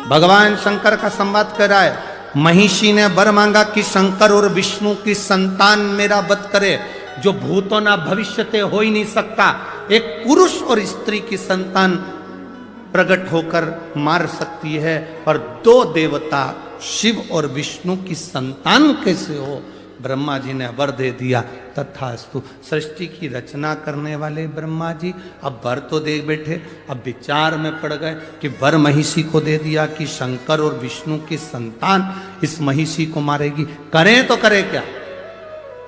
भगवान शंकर का संवाद कर रहा है। महिषी ने वर मांगा कि शंकर और विष्णु की संतान मेरा वध करे, जो भूतो ना भविष्यते हो ही नहीं सकता। एक पुरुष और स्त्री की संतान प्रकट होकर मार सकती है, और दो देवता शिव और विष्णु की संतान कैसे हो? ब्रह्मा जी ने वर दे दिया, तथास्तु। सृष्टि की रचना करने वाले ब्रह्मा जी अब वर तो दे बैठे, अब विचार में पड़ गए कि वर महिषी को दे दिया कि शंकर और विष्णु की संतान इस महिषी को मारेगी, करें तो करें क्या?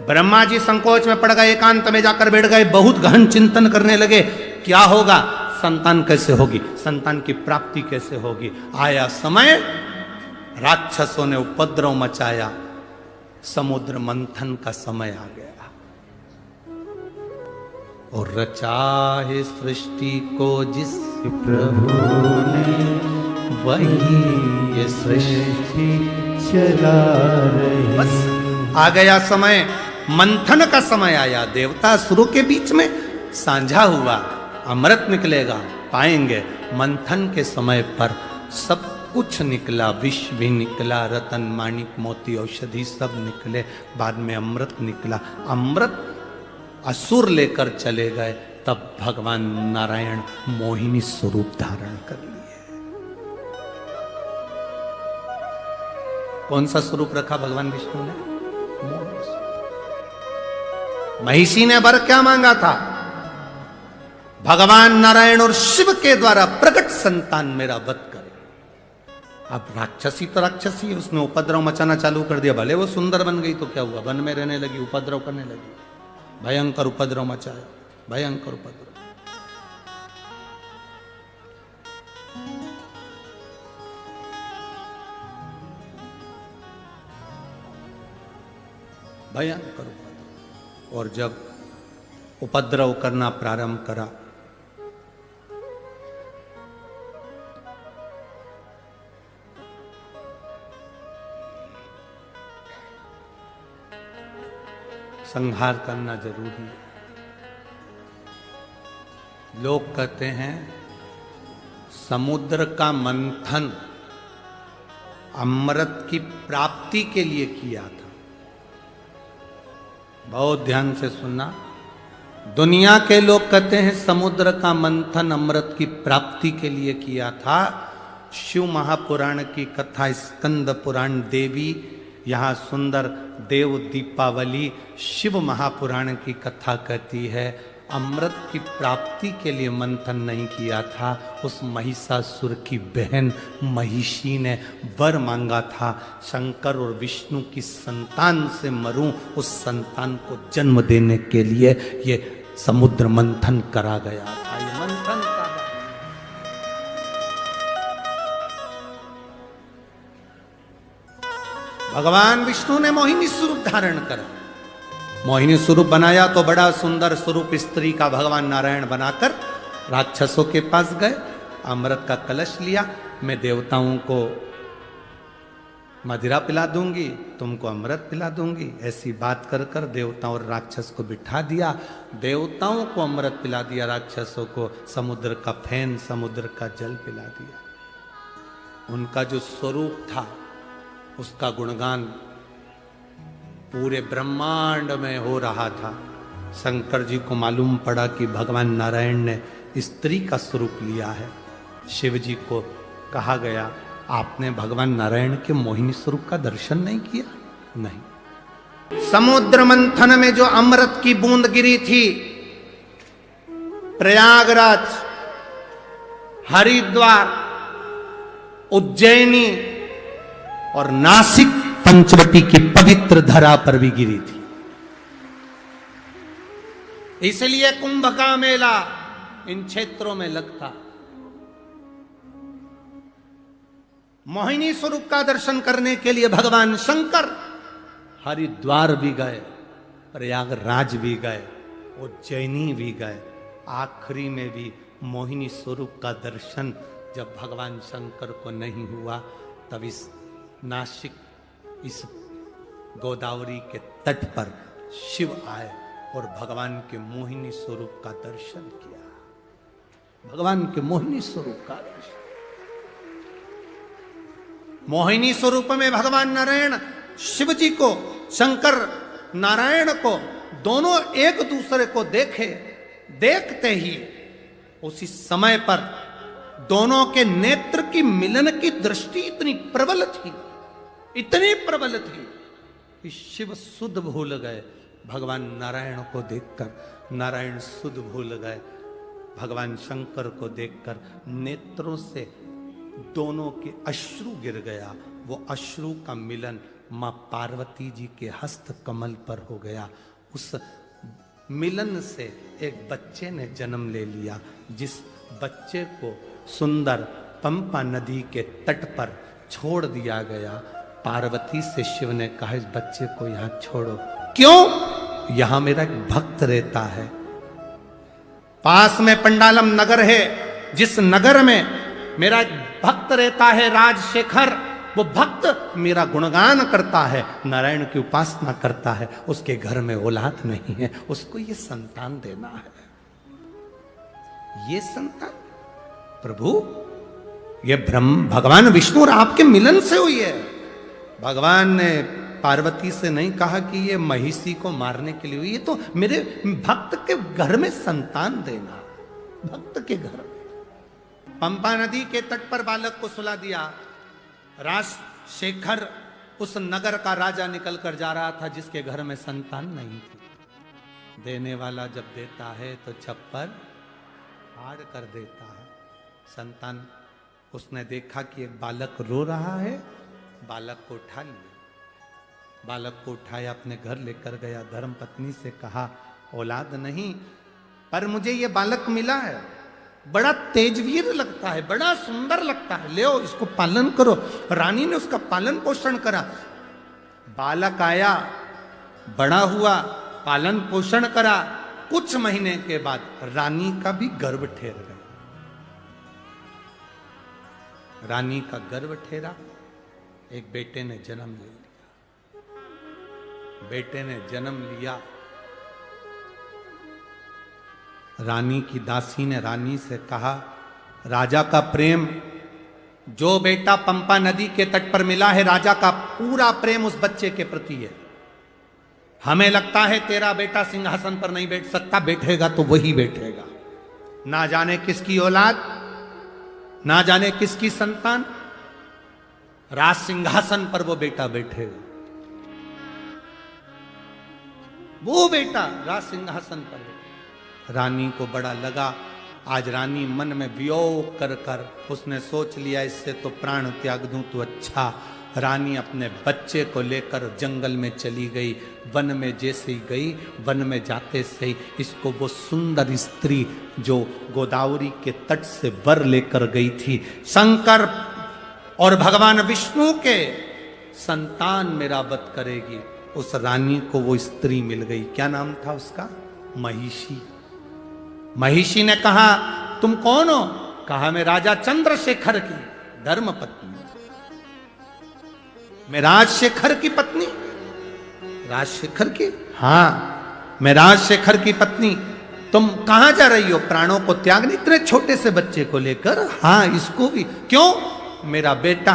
ब्रह्मा जी संकोच में पड़ गए, एकांत में जाकर बैठ गए, बहुत गहन चिंतन करने लगे, क्या होगा, संतान कैसे होगी, संतान की प्राप्ति कैसे होगी। आया समय, राक्षसों ने उपद्रव मचाया, समुद्र मंथन का समय आ गया, और रचा है सृष्टि को जिस प्रभु ने, वही ये सृष्टि चला रही। बस आ गया समय, मंथन का समय आया, देवता असुरों के बीच में साझा हुआ, अमृत निकलेगा, पाएंगे। मंथन के समय पर सब कुछ निकला, विष भी निकला, रतन माणिक मोती औषधि सब निकले, बाद में अमृत निकला। अमृत असुर लेकर चले गए, तब भगवान नारायण मोहिनी स्वरूप धारण कर लिए। कौन सा स्वरूप रखा भगवान विष्णु ने? मोहिनी स्वरूप। महिषी ने वर क्या मांगा था? भगवान नारायण और शिव के द्वारा प्रकट संतान मेरा वध करे। अब राक्षसी तो राक्षसी, उसने उपद्रव मचाना चालू कर दिया। भले वो सुंदर बन गई तो क्या हुआ, वन में रहने लगी, उपद्रव करने लगी, भयंकर उपद्रव मचाया, भयंकर उपद्रव। भयंकर उपद्रव। और जब उपद्रव करना प्रारंभ करा, संहार करना जरूरी है। लोग कहते हैं समुद्र का मंथन अमृत की प्राप्ति के लिए किया था। बहुत ध्यान से सुनना, दुनिया के लोग कहते हैं समुद्र का मंथन अमृत की प्राप्ति के लिए किया था। शिव महापुराण की कथा, स्कंद पुराण, देवी यहाँ सुंदर देव दीपावली, शिव महापुराण की कथा कहती है अमृत की प्राप्ति के लिए मंथन नहीं किया था। उस महिषासुर की बहन महिषी ने वर मांगा था, शंकर और विष्णु की संतान से मरूं, उस संतान को जन्म देने के लिए ये समुद्र मंथन करा गया था। ये मंथन का भगवान विष्णु ने मोहिनी स्वरूप धारण करा। मोहिनी स्वरूप बनाया तो बड़ा सुंदर स्वरूप स्त्री का भगवान नारायण बनाकर राक्षसों के पास गए, अमृत का कलश लिया, मैं देवताओं को मदिरा पिला दूंगी, तुमको अमृत पिला दूंगी, ऐसी बात कर कर देवताओं और राक्षस को बिठा दिया। देवताओं को अमृत पिला दिया, राक्षसों को समुद्र का फैन, समुद्र का जल पिला दिया। उनका जो स्वरूप था उसका गुणगान पूरे ब्रह्मांड में हो रहा था। शंकर जी को मालूम पड़ा कि भगवान नारायण ने स्त्री का स्वरूप लिया है। शिव जी को कहा गया, आपने भगवान नारायण के मोहिनी स्वरूप का दर्शन नहीं किया? नहीं। समुद्र मंथन में जो अमृत की बूंद गिरी थी, प्रयागराज, हरिद्वार, उज्जैनी और नासिक पंचवटी की पवित्र धरा पर भी गिरी थी। इसलिए कुंभ का मेला इन क्षेत्रों में लगता। मोहिनी स्वरूप का दर्शन करने के लिए भगवान शंकर हरिद्वार भी गए, प्रयागराज भी गए, उज्जैनी भी गए। आखिरी में भी मोहिनी स्वरूप का दर्शन जब भगवान शंकर को नहीं हुआ, तब इस नासिक, इस गोदावरी के तट पर शिव आए और भगवान के मोहिनी स्वरूप का दर्शन किया। भगवान के मोहिनी स्वरूप का दर्शन। मोहिनी स्वरूप में भगवान नारायण शिव जी को, शंकर नारायण को, दोनों एक दूसरे को देखे देखते ही उसी समय पर दोनों के नेत्र की मिलन की दृष्टि इतनी प्रबल थी, इतनी प्रबल थी कि शिव सुध भूल गए भगवान नारायण को देखकर, नारायण सुध भूल गए भगवान शंकर को देखकर। नेत्रों से दोनों के अश्रु गिर गया। वो अश्रु का मिलन मां पार्वती जी के हस्त कमल पर हो गया। उस मिलन से एक बच्चे ने जन्म ले लिया, जिस बच्चे को सुंदर पंपा नदी के तट पर छोड़ दिया गया। पार्वती से शिव ने कहा इस बच्चे को यहां छोड़ो। क्यों? यहां मेरा एक भक्त रहता है, पास में पंडालम नगर है, जिस नगर में मेरा एक भक्त रहता है राजशेखर। वो भक्त मेरा गुणगान करता है, नारायण की उपासना करता है, उसके घर में औलाद नहीं है, उसको ये संतान देना है। ये संतान प्रभु, ये ब्रह्म भगवान विष्णु और आपके मिलन से हुई है। भगवान ने पार्वती से नहीं कहा कि ये महिषी को मारने के लिए हुई, ये तो मेरे भक्त के घर में संतान देना, भक्त के घर। पंपा नदी के तट पर बालक को सुला दिया। राजशेखर उस नगर का राजा निकल कर जा रहा था जिसके घर में संतान नहीं थी। देने वाला जब देता है तो छप्पर फाड़ कर देता है। संतान, उसने देखा कि एक बालक रो रहा है, बालक को उठा लिया, बालक को उठाया, अपने घर लेकर गया। धर्म पत्नी से कहा औलाद नहीं, पर मुझे ये बालक मिला है, बड़ा तेजवीर लगता है, बड़ा सुंदर लगता है, ले आओ इसको पालन करो। रानी ने उसका पालन पोषण करा। बालक आया, बड़ा हुआ, पालन पोषण करा। कुछ महीने के बाद रानी का भी गर्भ ठहर गया। रानी का गर्भ ठहरा, एक बेटे ने जन्म ले लिया। बेटे ने जन्म लिया। रानी की दासी ने रानी से कहा राजा का प्रेम, जो बेटा पंपा नदी के तट पर मिला है, राजा का पूरा प्रेम उस बच्चे के प्रति है। हमें लगता है तेरा बेटा सिंहासन पर नहीं बैठ सकता, बैठेगा तो वही बैठेगा। ना जाने किसकी औलाद, ना जाने किसकी संतान, राज सिंहासन पर वो बेटा बैठेगा। वो बेटा राज सिंहासन पर बैठेगा। रानी को बड़ा लगा। आज रानी मन में वियोग कर कर उसने सोच लिया इससे तो प्राण त्याग दूं तो अच्छा। रानी अपने बच्चे को लेकर जंगल में चली गई। वन में जैसे ही गई, वन में जाते से ही इसको वो सुंदर स्त्री जो गोदावरी के तट से वर लेकर गई थी, शंकर और भगवान विष्णु के संतान मेरा वध करेगी, उस रानी को वो स्त्री मिल गई। क्या नाम था उसका? महिषी। महिषी ने कहा तुम कौन हो? कहा मैं राजा चंद्रशेखर की धर्म पत्नी, मैं राजशेखर की पत्नी। राजशेखर की? हाँ, मैं राजशेखर की पत्नी। तुम कहां जा रही हो? प्राणों को त्यागने, इतने छोटे से बच्चे को लेकर? हाँ, इसको भी। क्यों? मेरा बेटा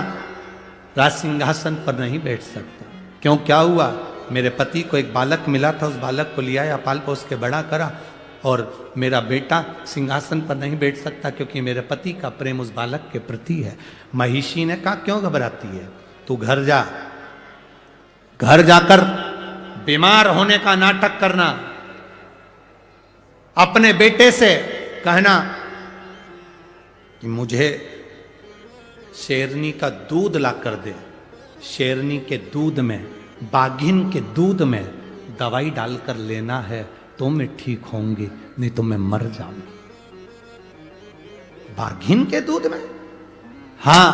राज सिंहासन पर नहीं बैठ सकता। क्यों, क्या हुआ? मेरे पति को एक बालक मिला था, उस बालक को लिया या पाल पोस के बड़ा करा, और मेरा बेटा सिंहासन पर नहीं बैठ सकता क्योंकि मेरे पति का प्रेम उस बालक के प्रति है। महिषी ने कहा क्यों घबराती है, तू घर जा, घर जाकर बीमार होने का नाटक करना, अपने बेटे से कहना कि मुझे शेरनी का दूध ला कर दे। शेरनी के दूध में, बाघिन के दूध में दवाई डालकर लेना है तो मैं ठीक होंगी, नहीं तो मैं मर जाऊंगी। बाघिन के दूध में? हाँ,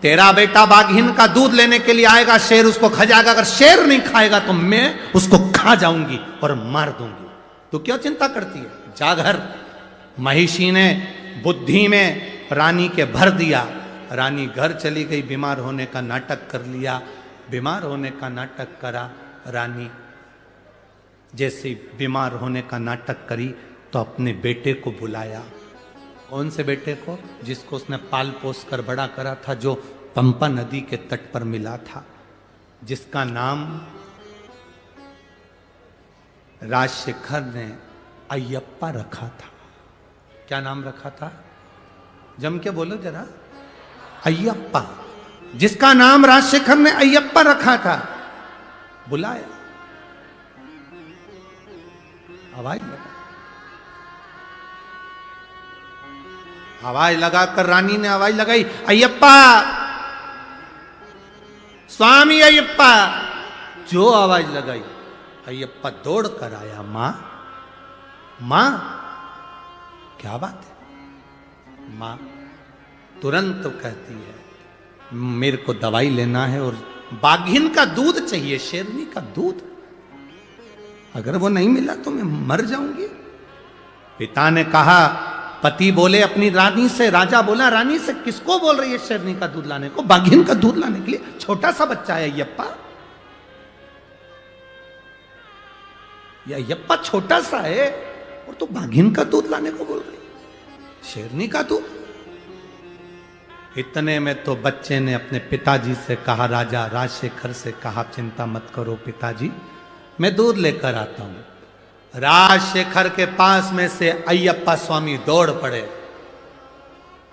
तेरा बेटा बाघिन का दूध लेने के लिए आएगा, शेर उसको खा जाएगा। अगर शेर नहीं खाएगा तो मैं उसको खा जाऊंगी और मार दूंगी। तो क्यों चिंता करती है, जा घर। महिषी ने बुद्धि में रानी के भर दिया। रानी घर चली गई, बीमार होने का नाटक कर लिया। बीमार होने का नाटक करा रानी। जैसे बीमार होने का नाटक करी तो अपने बेटे को बुलाया। कौन से बेटे को? जिसको उसने पाल पोस कर बड़ा करा था, जो पंपा नदी के तट पर मिला था, जिसका नाम राजशेखर ने अय्यप्पा रखा था। क्या नाम रखा था? जम के बोलो जरा। अय्यप्पा। जिसका नाम राजशेखर ने अय्यप्पा रखा था, बुलाया, आवाज लगा, आवाज लगाकर रानी ने आवाज लगाई, अय्यप्पा, स्वामी अय्यप्पा। जो आवाज लगाई, अय्यप्पा दौड़ कर आया। मां, मां, क्या बात है? मां तुरंत तो कहती है, मेरे को दवाई लेना है और बाघिन का दूध चाहिए, शेरनी का दूध। अगर वो नहीं मिला तो मैं मर जाऊंगी। पिता ने कहा, पति बोले अपनी रानी से, राजा बोला रानी से, किसको बोल रही है शेरनी का दूध लाने को? बाघिन का दूध लाने के लिए? छोटा सा बच्चा है अय्यप्पा, ये अय्यप्पा छोटा सा है और तो बाघिन का दूध लाने को बोल रही, शेरनी का दूध। इतने में तो बच्चे ने अपने पिताजी से कहा, राजा राजशेखर से कहा, चिंता मत करो पिताजी, मैं दूध लेकर आता हूं। राजशेखर के पास में से अय्यप्पा स्वामी दौड़ पड़े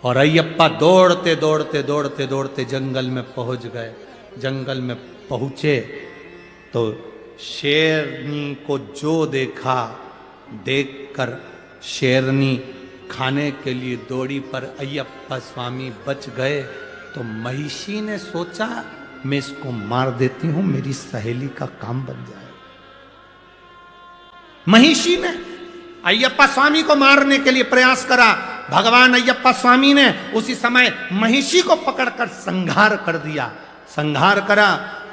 और अय्यप्पा दौड़ते दौड़ते दौड़ते दौड़ते जंगल में पहुंच गए। जंगल में पहुंचे तो शेरनी को जो देखा, देखकर शेरनी खाने के लिए दौड़ी, पर अय्यप्पा स्वामी बच गए। तो महिषी ने सोचा, मैं इसको मार देती हूं, मेरी सहेली का काम बन जाए। महिषी ने अय्यप्पा स्वामी को मारने के लिए प्रयास करा। भगवान अय्यप्पा स्वामी ने उसी समय महिषी को पकड़कर संहार कर दिया। संहार करा।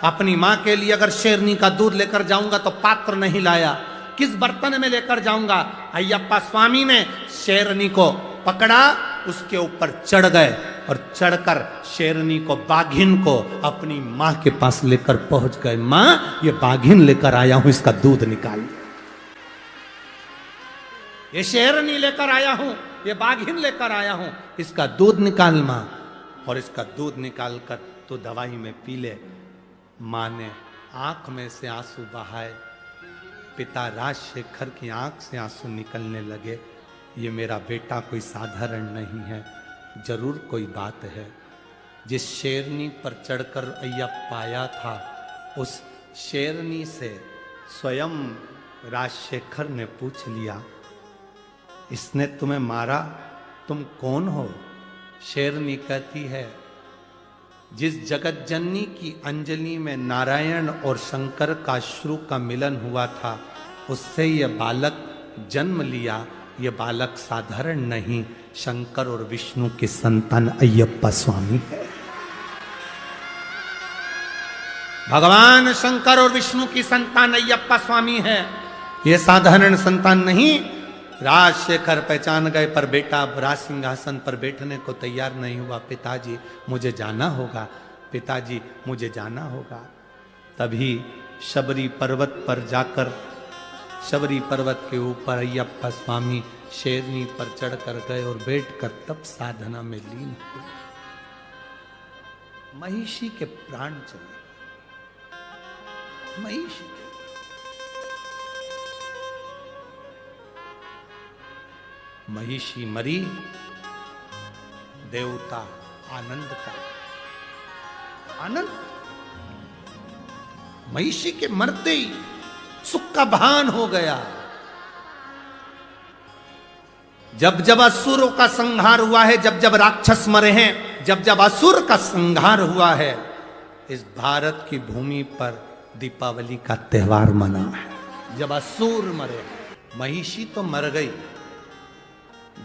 अपनी मां के लिए अगर शेरनी का दूध लेकर जाऊंगा तो पात्र नहीं लाया, किस बर्तन में लेकर जाऊंगा? अय्यप्पा स्वामी ने शेरनी को पकड़ा, उसके ऊपर चढ़ गए और चढ़कर शेरनी को, बाघिन को अपनी मां के पास लेकर पहुंच गए। मां, ये बाघिन लेकर आया हूं, इसका दूध निकाल। ये शेरनी लेकर आया हूं, ये बाघिन लेकर आया हूं, इसका दूध निकाल मां। और इसका दूध निकाल कर तो दवाई में पी ले। मां ने आंख में से आंसू बहाए। पिता राजशेखर की आंख से आंसू निकलने लगे। ये मेरा बेटा कोई साधारण नहीं है, जरूर कोई बात है। जिस शेरनी पर चढ़कर अय्यप्पा आया था, उस शेरनी से स्वयं राजशेखर ने पूछ लिया, इसने तुम्हें मारा, तुम कौन हो? शेरनी कहती है, जिस जगत जननी की अंजलि में नारायण और शंकर का अश्रु का मिलन हुआ था, उससे यह बालक जन्म लिया। यह बालक साधारण नहीं, शंकर और विष्णु के संतान अय्यप्पा स्वामी है। भगवान शंकर और विष्णु की संतान अय्यप्पा स्वामी है, यह साधारण संतान नहीं। राजशेखर पहचान गए, पर बेटा राज सिंहासन पर बैठने को तैयार नहीं हुआ। पिताजी मुझे जाना होगा, पिताजी मुझे जाना होगा। तभी शबरी पर्वत पर जाकर, शबरी पर्वत के ऊपर अय्यप्पा स्वामी शेरनी पर चढ़कर गए और बैठकर तप साधना में लीन हुए। महिषी के प्राण चले। महिषी महिषी मरी, देवता आनंद का आनंद। महिषी के मरते ही सुख का भान हो गया। जब जब असुरों का संहार हुआ है, जब जब राक्षस मरे हैं, जब जब असुर का संहार हुआ है, इस भारत की भूमि पर दीपावली का त्योहार मना है। जब असुर मरे, महिषी तो मर गई।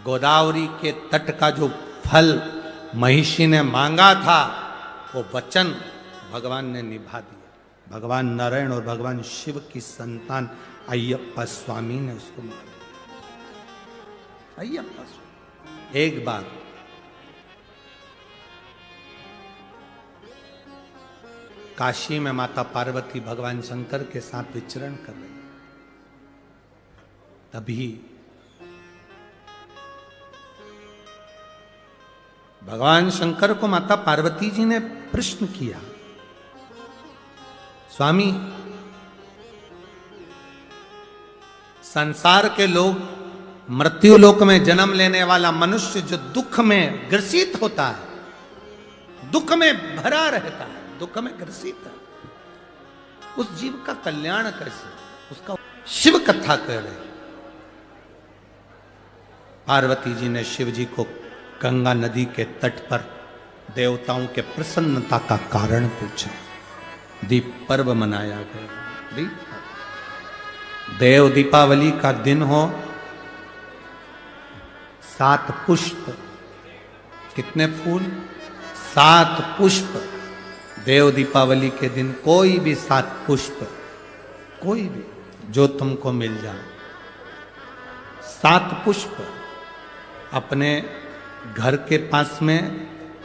गोदावरी के तट का जो फल महिषी ने मांगा था, वो वचन भगवान ने निभा दिया। भगवान नारायण और भगवान शिव की संतान अय्यप्पा स्वामी ने उसको मार दिया। अय्यप्पा स्वामी एक बार काशी में माता पार्वती भगवान शंकर के साथ विचरण कर रही, तभी भगवान शंकर को माता पार्वती जी ने प्रश्न किया, स्वामी संसार के लोग, मृत्यु लोक में जन्म लेने वाला मनुष्य जो दुख में ग्रसित होता है, दुख में भरा रहता है, दुख में ग्रसित है, उस जीव का कल्याण कैसे? उसका शिव कथा कह रहे। पार्वती जी ने शिव जी को गंगा नदी के तट पर देवताओं के प्रसन्नता का कारण पूछा। दीप पर्व मनाया गया। दीप देव दीपावली का दिन हो, 7 पुष्प, कितने फूल? 7 पुष्प। देव दीपावली के दिन कोई भी 7 पुष्प, कोई भी जो तुमको मिल जाए, 7 पुष्प अपने घर के पास में,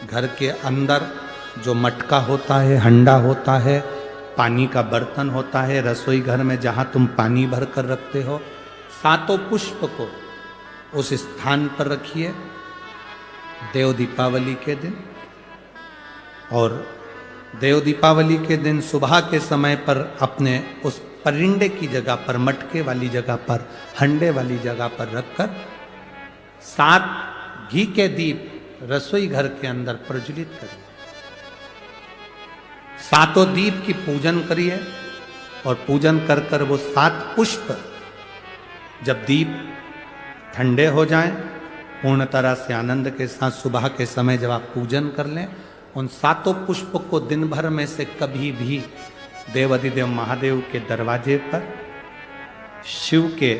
घर के अंदर जो मटका होता है, हंडा होता है, पानी का बर्तन होता है, रसोई घर में जहां तुम पानी भर कर रखते हो, 7 पुष्प को उस स्थान पर रखिए देव दीपावली के दिन। और देव दीपावली के दिन सुबह के समय पर अपने उस परिंडे की जगह पर, मटके वाली जगह पर, हंडे वाली जगह पर रखकर 7 घी के दीप रसोई घर के अंदर प्रज्वलित करिए। 7 दीप की पूजन करिए और पूजन कर कर वो 7 पुष्प जब दीप ठंडे हो जाएं, पूर्ण तरह से आनंद के साथ सुबह के समय जब आप पूजन कर लें, उन 7 पुष्प को दिन भर में से कभी भी देवाधिदेव महादेव के दरवाजे पर, शिव के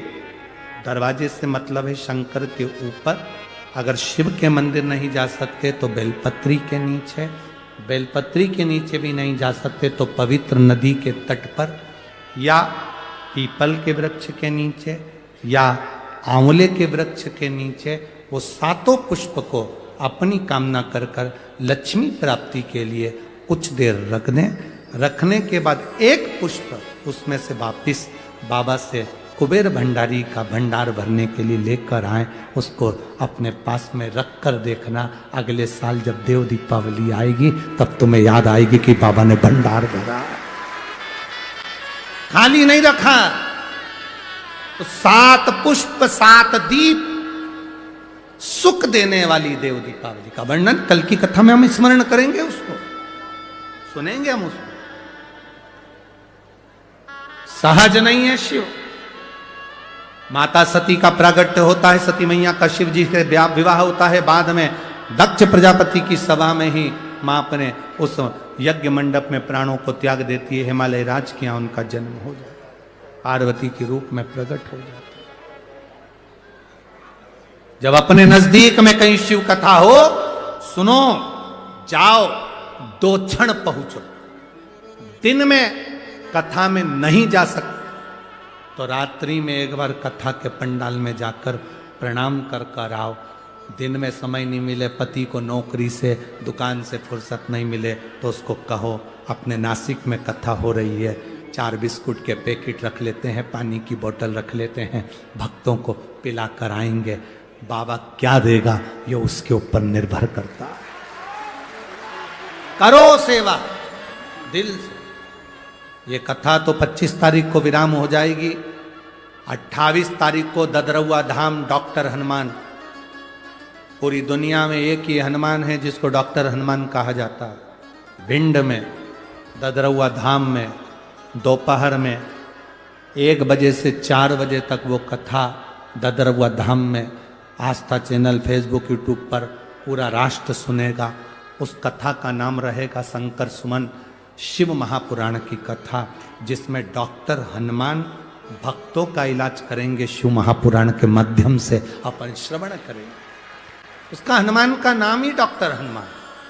दरवाजे से मतलब है शंकर के ऊपर, अगर शिव के मंदिर नहीं जा सकते तो बेलपत्री के नीचे, बेलपत्री के नीचे भी नहीं जा सकते तो पवित्र नदी के तट पर, या पीपल के वृक्ष के नीचे, या आंवले के वृक्ष के नीचे वो 7 पुष्प को अपनी कामना कर कर लक्ष्मी प्राप्ति के लिए कुछ देर रख दें। रखने के बाद 1 पुष्प उसमें से वापिस बाबा से कुबेर भंडारी का भंडार भरने के लिए लेकर आए, उसको अपने पास में रख कर देखना, अगले साल जब देव दीपावली आएगी तब तुम्हें याद आएगी कि बाबा ने भंडार भरा, खाली नहीं रखा। तो 7 पुष्प 7 दीप, सुख देने वाली देव दीपावली का वर्णन कल की कथा में हम स्मरण करेंगे, उसको सुनेंगे हम उसको। सहज नहीं है शिव। माता सती का प्रागट्य होता है, सती मैया का शिव जी से विवाह होता है, बाद में दक्ष प्रजापति की सभा में ही मां अपने उस यज्ञ मंडप में प्राणों को त्याग देती है, हिमालय राज किया उनका जन्म हो जाता है, पार्वती के रूप में प्रकट हो जाता है। जब अपने नजदीक में कहीं शिव कथा हो, सुनो, जाओ, 2 क्षण पहुंचो। दिन में कथा में नहीं जा सकते तो रात्रि में एक बार कथा के पंडाल में जाकर प्रणाम कर कर आओ। दिन में समय नहीं मिले, पति को नौकरी से, दुकान से फुर्सत नहीं मिले, तो उसको कहो अपने नासिक में कथा हो रही है, 4 बिस्कुट के पैकेट रख लेते हैं, पानी की बोतल रख लेते हैं, भक्तों को पिला कर आएंगे। बाबा क्या देगा ये उसके ऊपर निर्भर करता है। करो सेवा दिल से। ये कथा तो 25 तारीख को विराम हो जाएगी। 28 तारीख को ददरौआ धाम डॉक्टर हनुमान, पूरी दुनिया में एक ही हनुमान है जिसको डॉक्टर हनुमान कहा जाता है। भिंड में ददरौआ धाम में दोपहर में 1 बजे से 4 बजे तक वो कथा ददरौआ धाम में आस्था चैनल, फेसबुक, यूट्यूब पर पूरा राष्ट्र सुनेगा। उस कथा का नाम रहेगा शंकर सुमन, शिव महापुराण की कथा, जिसमें डॉक्टर हनुमान भक्तों का इलाज करेंगे, शिव महापुराण के माध्यम से अपन श्रवण करेंगे। उसका हनुमान का नाम ही डॉक्टर हनुमान।